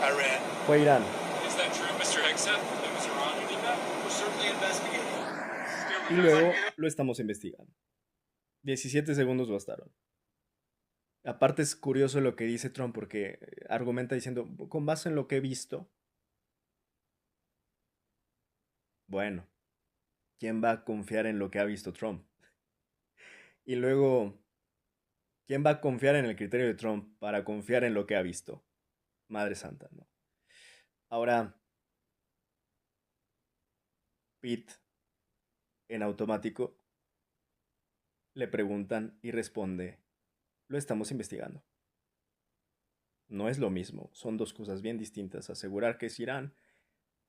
Iran. Fue Irán. Is that true, Mr. Hegseth? It was Iran who did that? We're certainly investigating. Y luego lo estamos investigando. 17 segundos bastaron. Aparte es curioso lo que dice Trump porque argumenta diciendo, con base en lo que he visto. Bueno, ¿quién va a confiar en lo que ha visto Trump? Y luego, ¿quién va a confiar en el criterio de Trump para confiar en lo que ha visto? Madre Santa, ¿no? Ahora, Pete, en automático, le preguntan y responde, lo estamos investigando. No es lo mismo, son dos cosas bien distintas, asegurar que es Irán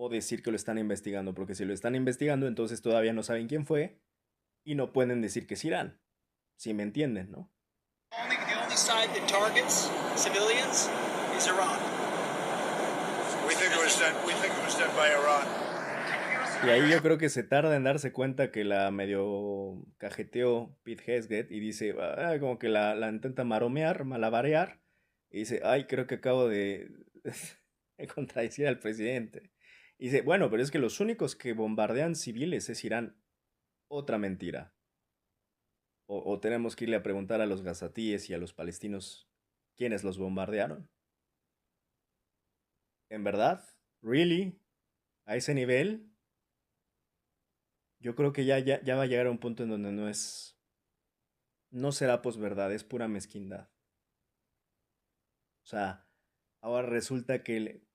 o decir que lo están investigando, porque si lo están investigando, entonces todavía no saben quién fue y no pueden decir que es Irán. Si me entienden, ¿no? The only side that targets civilians is Iran. We think it was done by Iran. Y ahí yo creo que se tarda en darse cuenta que la medio cajeteó Pete Hegseth y dice, como que la intenta maromear, malabarear, y dice, ay, creo que acabo de contradecir al presidente. Y dice, bueno, pero es que los únicos que bombardean civiles es Irán. Otra mentira. O tenemos que irle a preguntar a los gazatíes y a los palestinos quiénes los bombardearon. ¿En verdad? ¿Really? ¿A ese nivel? Yo creo que ya va a llegar a un punto en donde no será posverdad, es pura mezquindad. O sea, ahora resulta que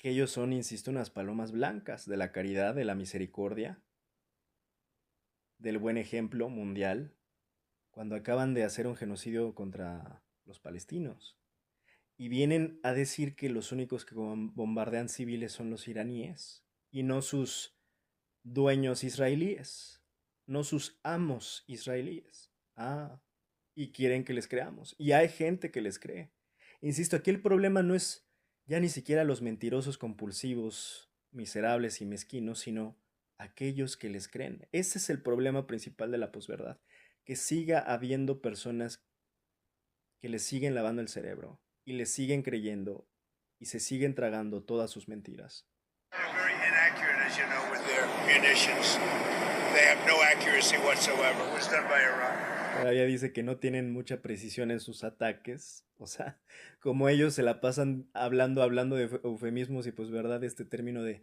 ellos son, insisto, unas palomas blancas de la caridad, de la misericordia, del buen ejemplo mundial, cuando acaban de hacer un genocidio contra los palestinos. Y vienen a decir que los únicos que bombardean civiles son los iraníes y no sus dueños israelíes, no sus amos israelíes. Y quieren que les creamos. Y hay gente que les cree. Insisto, aquí el problema no es ya ni siquiera los mentirosos compulsivos, miserables y mezquinos, sino aquellos que les creen. Ese es el problema principal de la posverdad, que siga habiendo personas que les siguen lavando el cerebro y les siguen creyendo y se siguen tragando todas sus mentiras. They're very inaccurate, as you know, with their munitions. They have no accuracy whatsoever. It was done by Iran. Todavía dice que no tienen mucha precisión en sus ataques. O sea, como ellos se la pasan hablando de eufemismos y pues verdad, este término de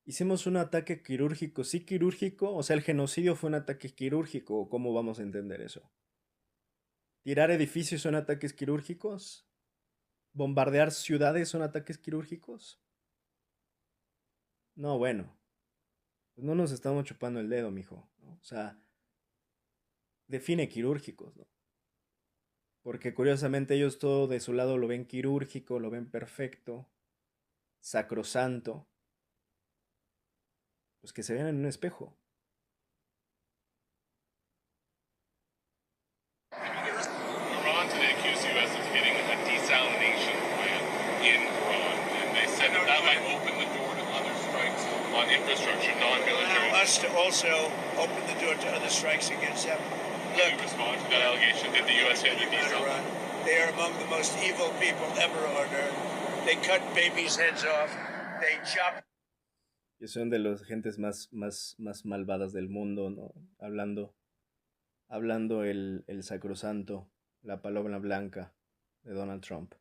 hicimos un ataque quirúrgico, sí quirúrgico, o sea, el genocidio fue un ataque quirúrgico, ¿cómo vamos a entender eso? ¿Tirar edificios son ataques quirúrgicos? ¿Bombardear ciudades son ataques quirúrgicos? No, bueno, pues no nos estamos chupando el dedo, mijo, ¿no? O sea, define quirúrgicos, ¿no? Porque curiosamente ellos todo de su lado lo ven quirúrgico, lo ven perfecto, sacrosanto. Pues que se vean en un espejo. Iran today accused the U.S. of hitting a desalination plant in Iran, and they said that might open the door to other strikes on infrastructure, non-military. Allow us to also open the door to other strikes against them. Look, you respond to that allegation that the U.S. hit a desalination. They are among the most evil people ever on earth. They cut babies' heads off. They chop. Que son de las gentes más malvadas del mundo, ¿no? Hablando el sacrosanto, la palabra blanca de Donald Trump.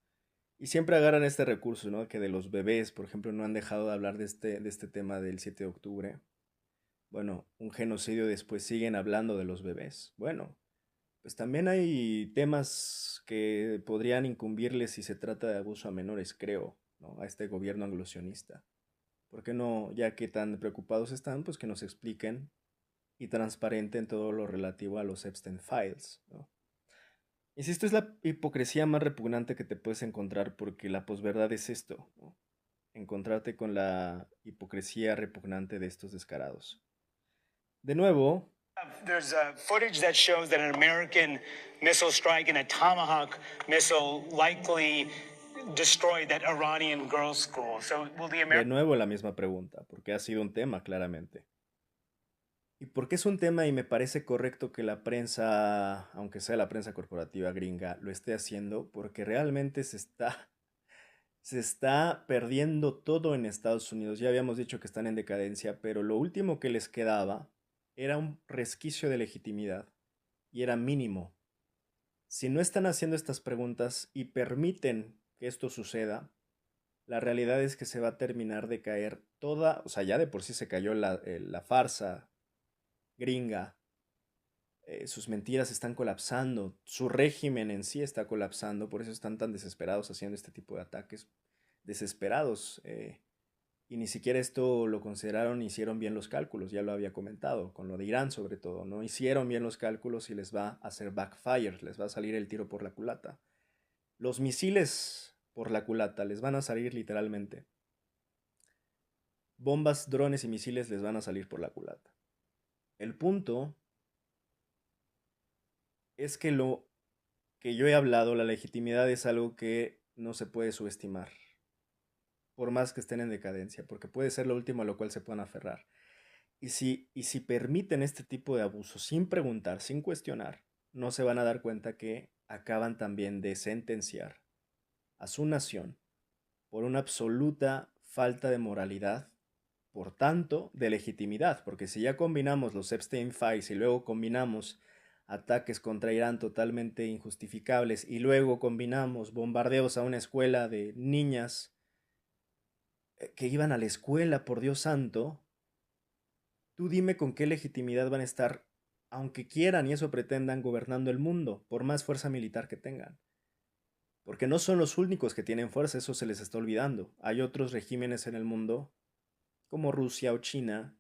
Y siempre agarran este recurso, ¿no? Que de los bebés, por ejemplo, no han dejado de hablar de este tema del 7 de octubre. Bueno, un genocidio después siguen hablando de los bebés. Bueno, pues también hay temas que podrían incumbirles si se trata de abuso a menores, creo, ¿no? A este gobierno anglosionista. ¿Por qué no, ya que tan preocupados están, pues que nos expliquen y transparenten todo lo relativo a los Epstein Files, ¿no? Insisto, es la hipocresía más repugnante que te puedes encontrar porque la posverdad es esto, ¿no? Encontrarte con la hipocresía repugnante de estos descarados. De nuevo, There's footage that shows that an American missile strike and a Tomahawk missile likely destroyed that Iranian girls' school. So will the de nuevo la misma pregunta, porque ha sido un tema claramente. ¿Y por qué es un tema y me parece correcto que la prensa, aunque sea la prensa corporativa gringa, lo esté haciendo? Porque realmente se está perdiendo todo en Estados Unidos. Ya habíamos dicho que están en decadencia, pero lo último que les quedaba era un resquicio de legitimidad y era mínimo. Si no están haciendo estas preguntas y permiten que esto suceda, la realidad es que se va a terminar de caer toda, o sea, ya de por sí se cayó la farsa gringa, sus mentiras están colapsando, su régimen en sí está colapsando, por eso están tan desesperados haciendo este tipo de ataques, desesperados, y ni siquiera esto lo consideraron, hicieron bien los cálculos, ya lo había comentado, con lo de Irán sobre todo, no hicieron bien los cálculos y les va a hacer backfire, les va a salir el tiro por la culata. Los misiles por la culata les van a salir literalmente. Bombas, drones y misiles les van a salir por la culata. El punto es que lo que yo he hablado, la legitimidad es algo que no se puede subestimar, por más que estén en decadencia, porque puede ser lo último a lo cual se puedan aferrar. Y si permiten este tipo de abusos sin preguntar, sin cuestionar, no se van a dar cuenta que acaban también de sentenciar a su nación por una absoluta falta de moralidad, por tanto, de legitimidad, porque si ya combinamos los Epstein Files y luego combinamos ataques contra Irán totalmente injustificables y luego combinamos bombardeos a una escuela de niñas que iban a la escuela, por Dios santo, tú dime con qué legitimidad van a estar, aunque quieran y eso pretendan, gobernando el mundo, por más fuerza militar que tengan. Porque no son los únicos que tienen fuerza, eso se les está olvidando. Hay otros regímenes en el mundo, como Rusia o China,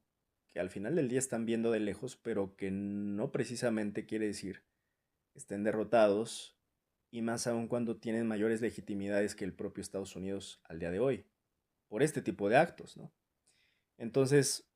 que al final del día están viendo de lejos, pero que no precisamente quiere decir que estén derrotados, y más aún cuando tienen mayores legitimidades que el propio Estados Unidos al día de hoy, por este tipo de actos, ¿no? Entonces,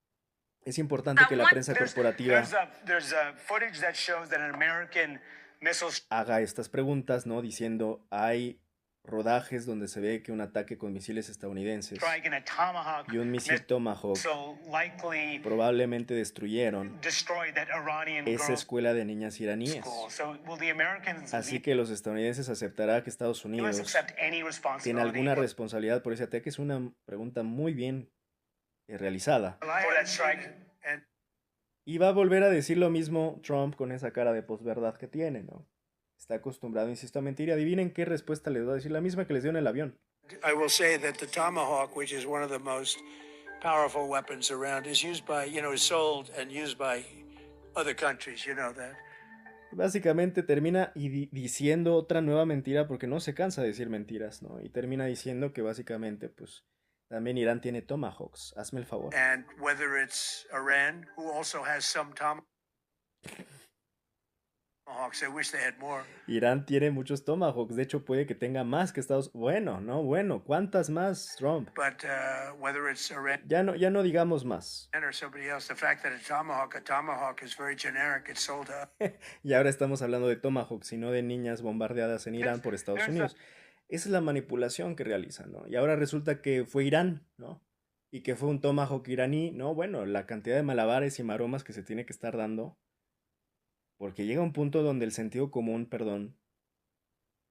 es importante que la prensa corporativa footage that shows that an American missile haga estas preguntas, ¿no? Diciendo, hay rodajes donde se ve que un ataque con misiles estadounidenses strike and a Tomahawk y un misil Tomahawk missile likely probablemente destruyeron destroyed that Iranian esa girls' escuela de niñas iraníes. school. So will the Americans Así que los estadounidenses aceptarán que Estados Unidos accept any tiene responsibility alguna responsabilidad por ese ataque. Es una pregunta muy bien realizada. for that strike? Y va a volver a decir lo mismo Trump con esa cara de posverdad que tiene, ¿no? Está acostumbrado, insisto, a mentir. Y adivinen qué respuesta les va a decir, la misma que les dio en el avión. I will say that the Tomahawk, which is one of the most powerful weapons around, is used by, is sold and used by other countries, you know that. Básicamente termina diciendo otra nueva mentira porque no se cansa de decir mentiras, ¿no? Y termina diciendo que básicamente, pues, también Irán tiene Tomahawks. Hazme el favor. And whether it's Iran, who also has some Tomahawks, I wish they had more. Irán tiene muchos Tomahawks. De hecho, puede que tenga más que Estados Unidos. Bueno. ¿Cuántas más, Trump? But whether it's Iran Ya no digamos más. or somebody else, the fact that a Tomahawk is very generic. It's sold out. Y ahora estamos hablando de Tomahawks y no de niñas bombardeadas en Irán por Estados Unidos. Esa es la manipulación que realizan, ¿no? Y ahora resulta que fue Irán, ¿no? Y que fue un Tomahawk iraní, ¿no? Bueno, la cantidad de malabares y maromas que se tiene que estar dando. Porque llega un punto donde el sentido común,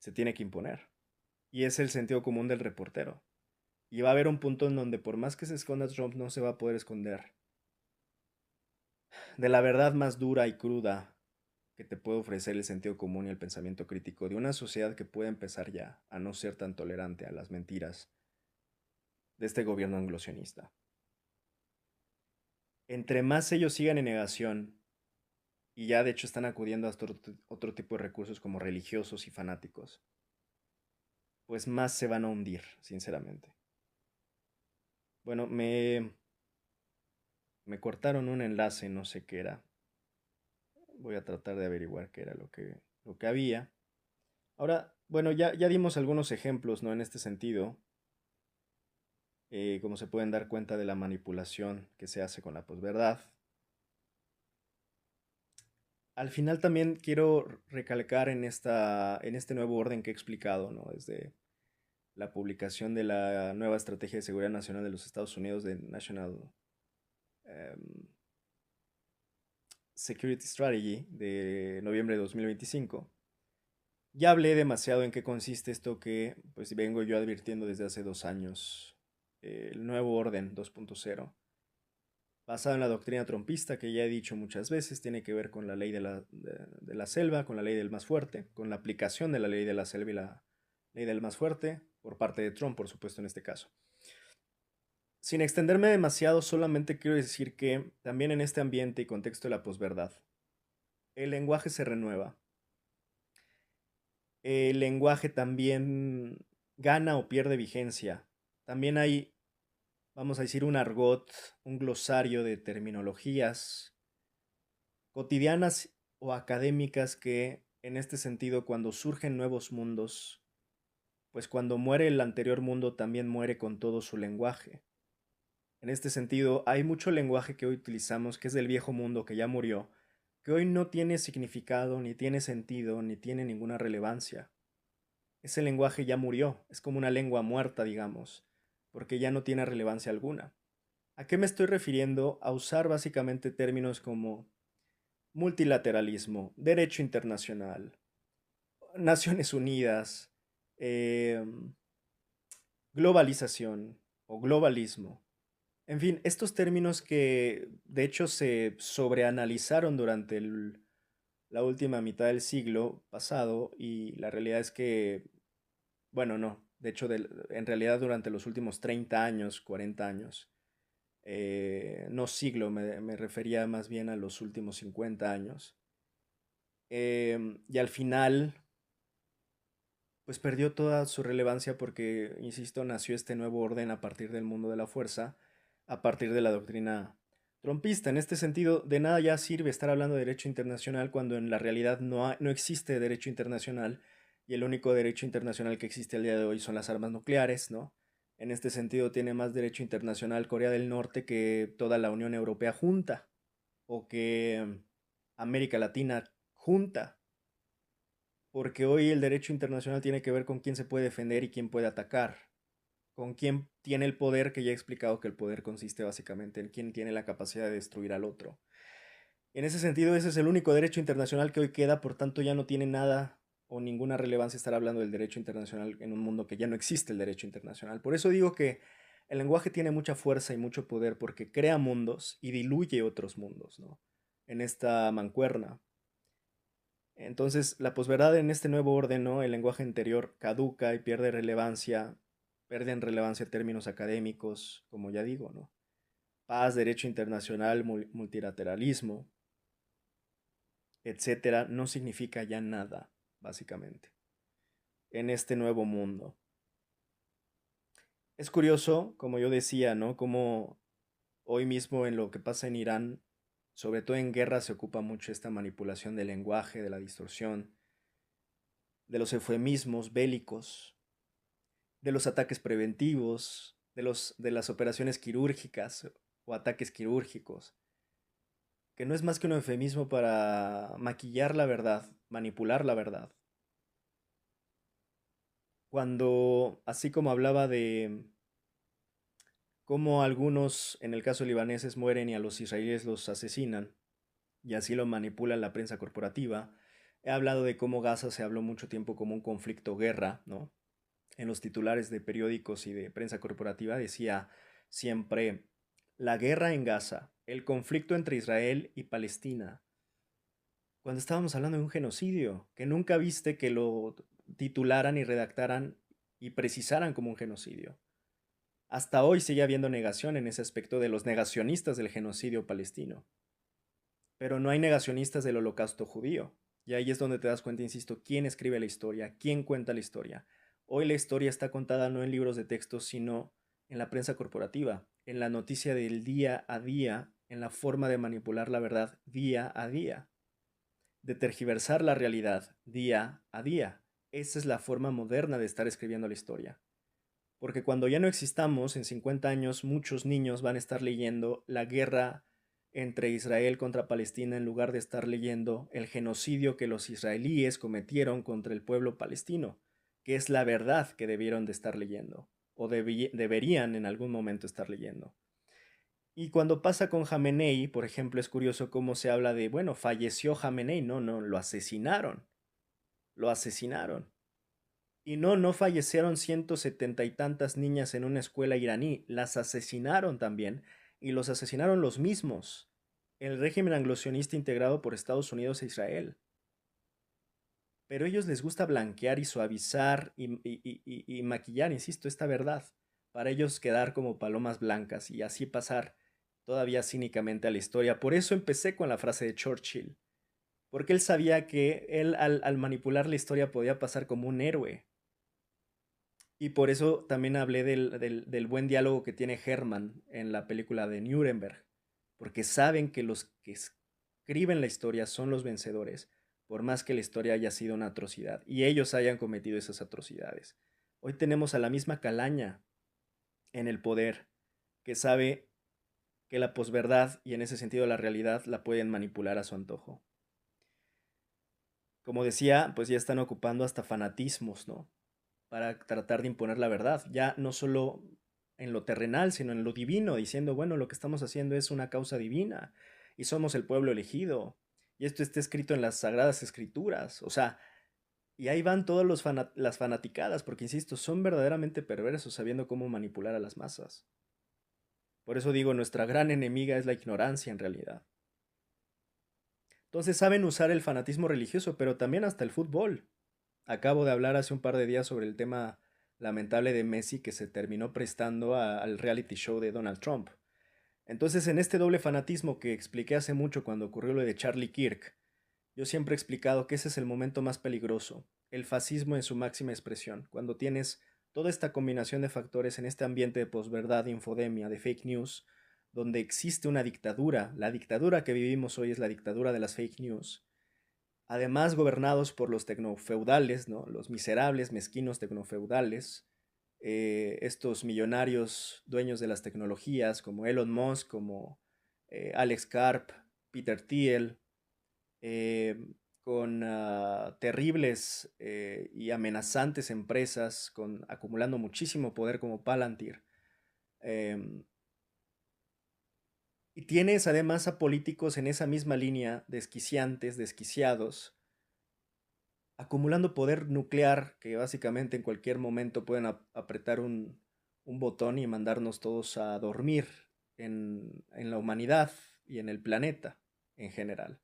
se tiene que imponer. Y es el sentido común del reportero. Y va a haber un punto en donde por más que se esconda Trump no se va a poder esconder de la verdad más dura y cruda que te puede ofrecer el sentido común y el pensamiento crítico de una sociedad que puede empezar ya a no ser tan tolerante a las mentiras de este gobierno anglosionista. Entre más ellos sigan en negación, y ya de hecho están acudiendo a otro tipo de recursos como religiosos y fanáticos, pues más se van a hundir, sinceramente. Bueno, me cortaron un enlace, no sé qué era. Voy a tratar de averiguar qué era lo que había. Ahora, bueno, ya dimos algunos ejemplos, ¿no? En este sentido, como se pueden dar cuenta de la manipulación que se hace con la posverdad. Al final también quiero recalcar en este nuevo orden que he explicado, ¿no? Desde la publicación de la nueva Estrategia de Seguridad Nacional de los Estados Unidos, de National Security Strategy, de noviembre de 2025. Ya hablé demasiado en qué consiste esto que pues vengo yo advirtiendo desde hace 2 años. El nuevo orden 2.0. Basado en la doctrina trumpista que ya he dicho muchas veces, tiene que ver con la ley de la selva, con la ley del más fuerte, con la aplicación de la ley de la selva y la ley del más fuerte, por parte de Trump, por supuesto, en este caso. Sin extenderme demasiado, solamente quiero decir que también en este ambiente y contexto de la posverdad, el lenguaje se renueva. El lenguaje también gana o pierde vigencia. También hay, vamos a decir, un argot, un glosario de terminologías cotidianas o académicas que, en este sentido, cuando surgen nuevos mundos, pues cuando muere el anterior mundo también muere con todo su lenguaje. En este sentido, hay mucho lenguaje que hoy utilizamos que es del viejo mundo que ya murió, que hoy no tiene significado, ni tiene sentido, ni tiene ninguna relevancia. Ese lenguaje ya murió, es como una lengua muerta, digamos, porque ya no tiene relevancia alguna. ¿A qué me estoy refiriendo? A usar básicamente términos como multilateralismo, derecho internacional, Naciones Unidas, globalización o globalismo. En fin, estos términos que de hecho se sobreanalizaron durante la última mitad del siglo pasado y la realidad es que, bueno, no, de hecho, en realidad durante los últimos 30 años, 40 años, no siglo, me refería más bien a los últimos 50 años. Y al final, pues perdió toda su relevancia porque, insisto, nació este nuevo orden a partir del mundo de la fuerza, a partir de la doctrina trumpista. En este sentido, de nada ya sirve estar hablando de derecho internacional cuando en la realidad no existe derecho internacional y el único derecho internacional que existe al día de hoy son las armas nucleares, ¿no? En este sentido, tiene más derecho internacional Corea del Norte que toda la Unión Europea junta o que América Latina junta, porque hoy el derecho internacional tiene que ver con quién se puede defender y quién puede atacar, con quién tiene el poder, que ya he explicado que el poder consiste básicamente en quién tiene la capacidad de destruir al otro. En ese sentido, ese es el único derecho internacional que hoy queda, por tanto ya no tiene nada o ninguna relevancia estar hablando del derecho internacional en un mundo que ya no existe el derecho internacional. Por eso digo que el lenguaje tiene mucha fuerza y mucho poder porque crea mundos y diluye otros mundos, ¿no? En esta mancuerna. Entonces, la posverdad en este nuevo orden, ¿no? El lenguaje anterior caduca y pierde relevancia, pierden relevancia términos académicos, como ya digo, ¿no? Paz, derecho internacional, multilateralismo, etcétera, no significa ya nada, básicamente, en este nuevo mundo. Es curioso, como yo decía, ¿no? Como hoy mismo en lo que pasa en Irán, sobre todo en guerra, se ocupa mucho esta manipulación del lenguaje, de la distorsión, de los eufemismos bélicos, de los ataques preventivos, de las operaciones quirúrgicas o ataques quirúrgicos, que no es más que un eufemismo para maquillar la verdad, manipular la verdad. Cuando, así como hablaba de cómo algunos, en el caso libaneses, mueren y a los israelíes los asesinan, y así lo manipula la prensa corporativa, he hablado de cómo Gaza se habló mucho tiempo como un conflicto-guerra, ¿no? En los titulares de periódicos y de prensa corporativa decía siempre la guerra en Gaza, el conflicto entre Israel y Palestina, cuando estábamos hablando de un genocidio, que nunca viste que lo titularan y redactaran y precisaran como un genocidio. Hasta hoy sigue habiendo negación en ese aspecto de los negacionistas del genocidio palestino. Pero no hay negacionistas del holocausto judío. Y ahí es donde te das cuenta, insisto, quién escribe la historia, quién cuenta la historia. Hoy la historia está contada no en libros de texto, sino en la prensa corporativa, en la noticia del día a día, en la forma de manipular la verdad día a día, de tergiversar la realidad día a día. Esa es la forma moderna de estar escribiendo la historia. Porque cuando ya no existamos, en 50 años, muchos niños van a estar leyendo la guerra entre Israel contra Palestina en lugar de estar leyendo el genocidio que los israelíes cometieron contra el pueblo palestino, que es la verdad que debieron de estar leyendo, o deberían en algún momento estar leyendo. Y cuando pasa con Jamenei, por ejemplo, es curioso cómo se habla de, bueno, falleció Jamenei, no, lo asesinaron, lo asesinaron. Y no fallecieron 170 y tantas niñas en una escuela iraní, las asesinaron también, y los asesinaron los mismos, el régimen anglosionista integrado por Estados Unidos e Israel. Pero a ellos les gusta blanquear y suavizar y maquillar, insisto, esta verdad, para ellos quedar como palomas blancas y así pasar todavía cínicamente a la historia. Por eso empecé con la frase de Churchill, porque él sabía que él al manipular la historia podía pasar como un héroe. Y por eso también hablé del buen diálogo que tiene Herman en la película de Nuremberg, porque saben que los que escriben la historia son los vencedores, por más que la historia haya sido una atrocidad y ellos hayan cometido esas atrocidades. Hoy tenemos a la misma calaña en el poder, que sabe que la posverdad y en ese sentido la realidad la pueden manipular a su antojo. Como decía, pues ya están ocupando hasta fanatismos, ¿no? Para tratar de imponer la verdad, ya no solo en lo terrenal, sino en lo divino, diciendo, bueno, lo que estamos haciendo es una causa divina y somos el pueblo elegido y esto está escrito en las sagradas escrituras, o sea, y ahí van todas las fanaticadas, porque insisto, son verdaderamente perversos sabiendo cómo manipular a las masas. Por eso digo, nuestra gran enemiga es la ignorancia en realidad. Entonces saben usar el fanatismo religioso, pero también hasta el fútbol. Acabo de hablar hace un par de días sobre el tema lamentable de Messi que se terminó prestando al reality show de Donald Trump. Entonces, en este doble fanatismo que expliqué hace mucho cuando ocurrió lo de Charlie Kirk, yo siempre he explicado que ese es el momento más peligroso, el fascismo en su máxima expresión, cuando tienes toda esta combinación de factores en este ambiente de posverdad, de infodemia, de fake news, donde existe una dictadura. La dictadura que vivimos hoy es la dictadura de las fake news. Además, gobernados por los tecnofeudales, ¿no? Los miserables, mezquinos tecnofeudales, estos millonarios dueños de las tecnologías, como Elon Musk, como Alex Karp, Peter Thiel, con terribles y amenazantes empresas, acumulando muchísimo poder como Palantir. Eh, y tienes además a políticos en esa misma línea, desquiciantes, desquiciados, acumulando poder nuclear que básicamente en cualquier momento pueden apretar un botón y mandarnos todos a dormir en la humanidad y en el planeta en general.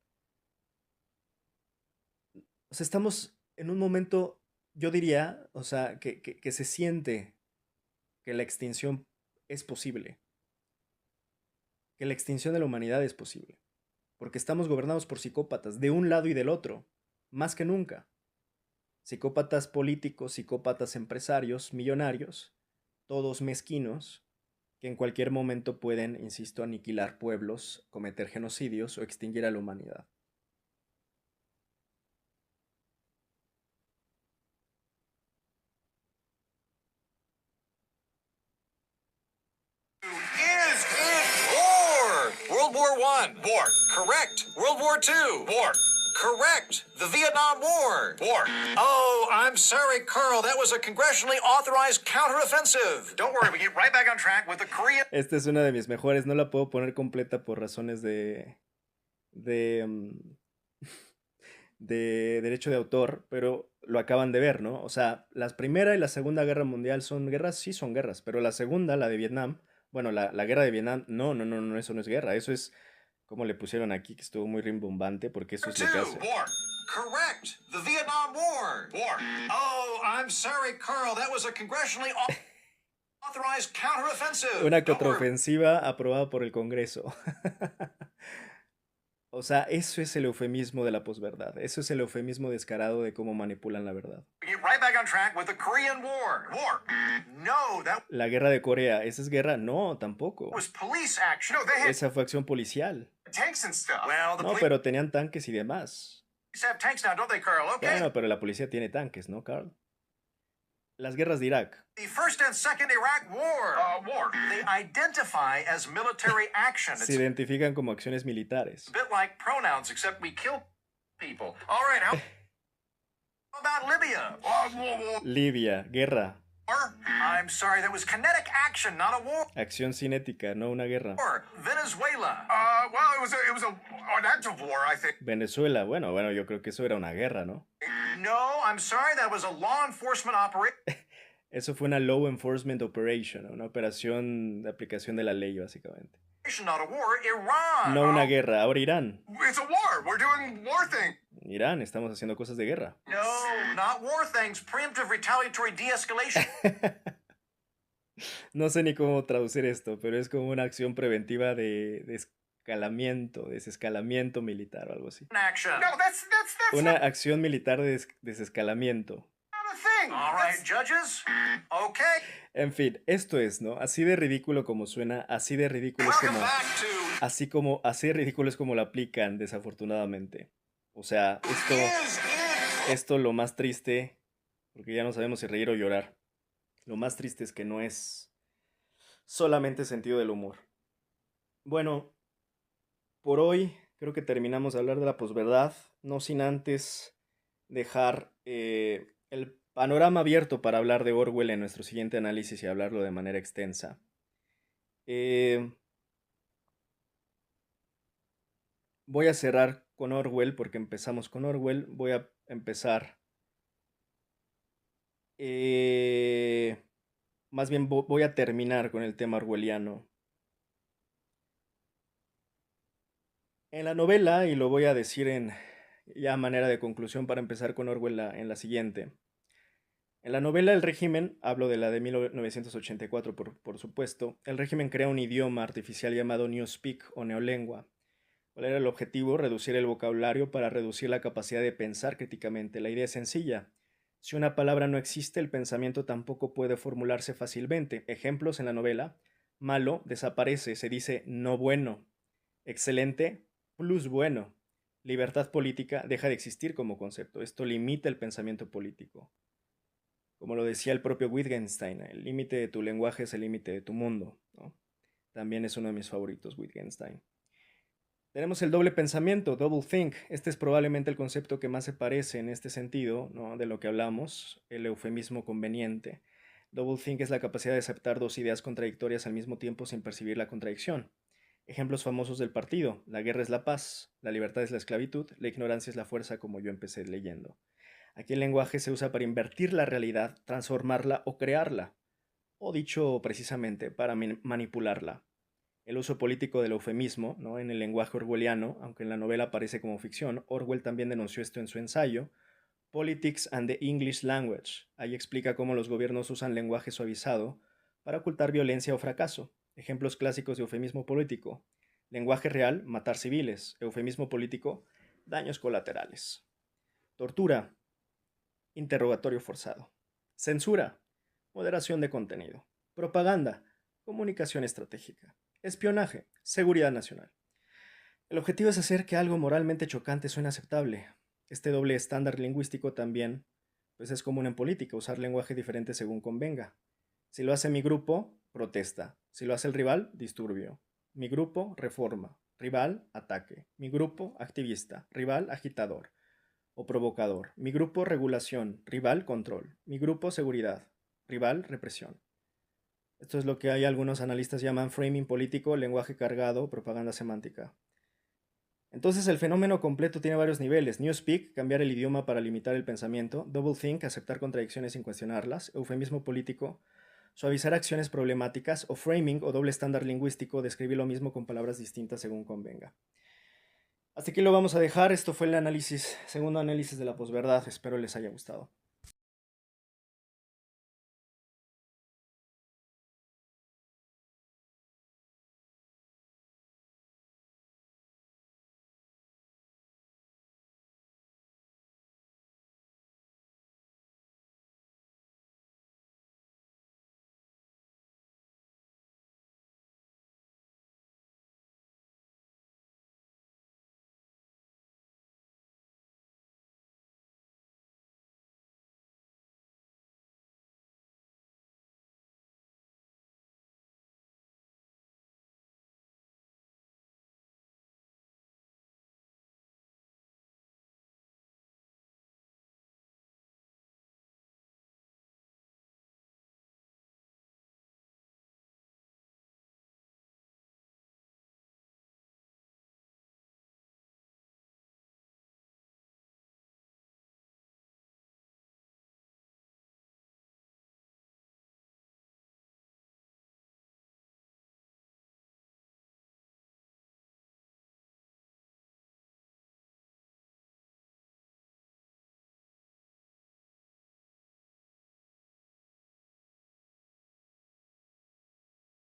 O sea, estamos en un momento, yo diría, o sea, que se siente que la extinción es posible. Que la extinción de la humanidad es posible. Porque estamos gobernados por psicópatas, de un lado y del otro, más que nunca. Psicópatas políticos, psicópatas empresarios, millonarios, todos mezquinos, que en cualquier momento pueden, insisto, aniquilar pueblos, cometer genocidios o extinguir a la humanidad. Is it war? World War I. War. Correct. World War II. War. Correct. The Vietnam War. War. Oh, I'm sorry, Carl. That was a congressionally authorized counteroffensive. Don't worry, we get right back on track with the Korean. Esta es una de mis mejores, no la puedo poner completa por razones de derecho de autor, pero lo acaban de ver, ¿no? O sea, la Primera y la Segunda Guerra Mundial son guerras, sí son guerras, pero la segunda, la de Vietnam, bueno, la guerra de Vietnam, no, eso no es guerra, eso es como le pusieron aquí, que estuvo muy rimbombante, porque eso es lo que hace. War. Correct. The Vietnam War. War. Oh, I'm sorry, Carl. That was a congressionally authorized counteroffensive. Una Don't worry. contraofensiva aprobada por el Congreso. O sea, eso es el eufemismo de la posverdad. Eso es el eufemismo descarado de cómo manipulan la verdad. We get right back on track with the Korean War. War. No, that La guerra de Corea, ¿esa es guerra? No, tampoco. was police action. No, they had Esa fue acción policial. tanks and stuff. Well, the No, pero tenían tanques y demás. police have tanks now, don't they, Carl? Okay. Bueno, pero la policía tiene tanques, ¿no, Carl? Las guerras de Irak. The First and Second Iraq War. War. They identify as military action. It's Se identifican como acciones militares. a bit like pronouns, except we kill people. All right, how about Libya? Libia, guerra. War? I'm sorry, that was kinetic action, not a war. Acción cinética, no una guerra. Venezuela. Well, it was an active war, I think. Venezuela, bueno, yo creo que eso era una guerra, ¿no? No, I'm sorry, that was a law enforcement operation. Eso fue una law enforcement operation, una operación de aplicación de la ley, básicamente. Not a war. Iran. No una guerra. Ahora Irán. It's a war. We're doing war thing. Irán, estamos haciendo cosas de guerra. No, not war things. Preemptive retaliatory de-escalation. No sé ni cómo traducir esto, pero es como una acción preventiva de escalamiento, desescalamiento militar o algo así. Action. No, that's Una acción militar de desescalamiento. not a thing. All right, judges. Okay. En fin, esto es, ¿no? Así de ridículo como suena, así de ridículo es Welcome como, back to así de ridículo es como lo aplican, desafortunadamente. O sea, esto lo más triste, porque ya no sabemos si reír o llorar. Lo más triste es que no es solamente sentido del humor. Bueno, por hoy creo que terminamos de hablar de la posverdad, no sin antes dejar el panorama abierto para hablar de Orwell en nuestro siguiente análisis y hablarlo de manera extensa. Voy a cerrar con Orwell porque empezamos con Orwell. Voy a empezar... más bien voy a terminar con el tema orwelliano. En la novela, y lo voy a decir en ya manera de conclusión para empezar con Orwell en la siguiente. En la novela El régimen, hablo de la de 1984 por supuesto, el régimen crea un idioma artificial llamado Newspeak o neolengua. ¿Cuál era el objetivo? Reducir el vocabulario para reducir la capacidad de pensar críticamente. La idea es sencilla. Si una palabra no existe, el pensamiento tampoco puede formularse fácilmente. Ejemplos en la novela. Malo desaparece, se dice no bueno. Excelente, plus bueno. Libertad política deja de existir como concepto. Esto limita el pensamiento político. Como lo decía el propio Wittgenstein, el límite de tu lenguaje es el límite de tu mundo, ¿no? También es uno de mis favoritos, Wittgenstein. Tenemos el doble pensamiento, double think. Este es probablemente el concepto que más se parece en este sentido, ¿no?, de lo que hablamos, el eufemismo conveniente. Double think es la capacidad de aceptar dos ideas contradictorias al mismo tiempo sin percibir la contradicción. Ejemplos famosos del partido: la guerra es la paz, la libertad es la esclavitud, la ignorancia es la fuerza, como yo empecé leyendo. Aquí el lenguaje se usa para invertir la realidad, transformarla o crearla, o dicho precisamente, para manipularla. El uso político del eufemismo, ¿no?, en el lenguaje orwelliano, aunque en la novela aparece como ficción, Orwell también denunció esto en su ensayo, Politics and the English Language. Ahí explica cómo los gobiernos usan lenguaje suavizado para ocultar violencia o fracaso. Ejemplos clásicos de eufemismo político: lenguaje real, matar civiles; eufemismo político, daños colaterales. Tortura, interrogatorio forzado; censura, moderación de contenido; propaganda, comunicación estratégica; espionaje, seguridad nacional. El objetivo es hacer que algo moralmente chocante suene aceptable. Este doble estándar lingüístico también, pues, es común en política, usar lenguaje diferente según convenga. Si lo hace mi grupo, protesta; si lo hace el rival, disturbio. Mi grupo, reforma; rival, ataque. Mi grupo, activista; rival, agitador o provocador. Mi grupo, regulación; rival, control. Mi grupo, seguridad; rival, represión. Esto es lo que hay algunos analistas llaman framing político, lenguaje cargado, propaganda semántica. Entonces el fenómeno completo tiene varios niveles: Newspeak, cambiar el idioma para limitar el pensamiento; doublethink, aceptar contradicciones sin cuestionarlas; eufemismo político, suavizar acciones problemáticas; o framing o doble estándar lingüístico, describir lo mismo con palabras distintas según convenga. Hasta aquí lo vamos a dejar. Esto fue el segundo análisis de la posverdad. Espero les haya gustado.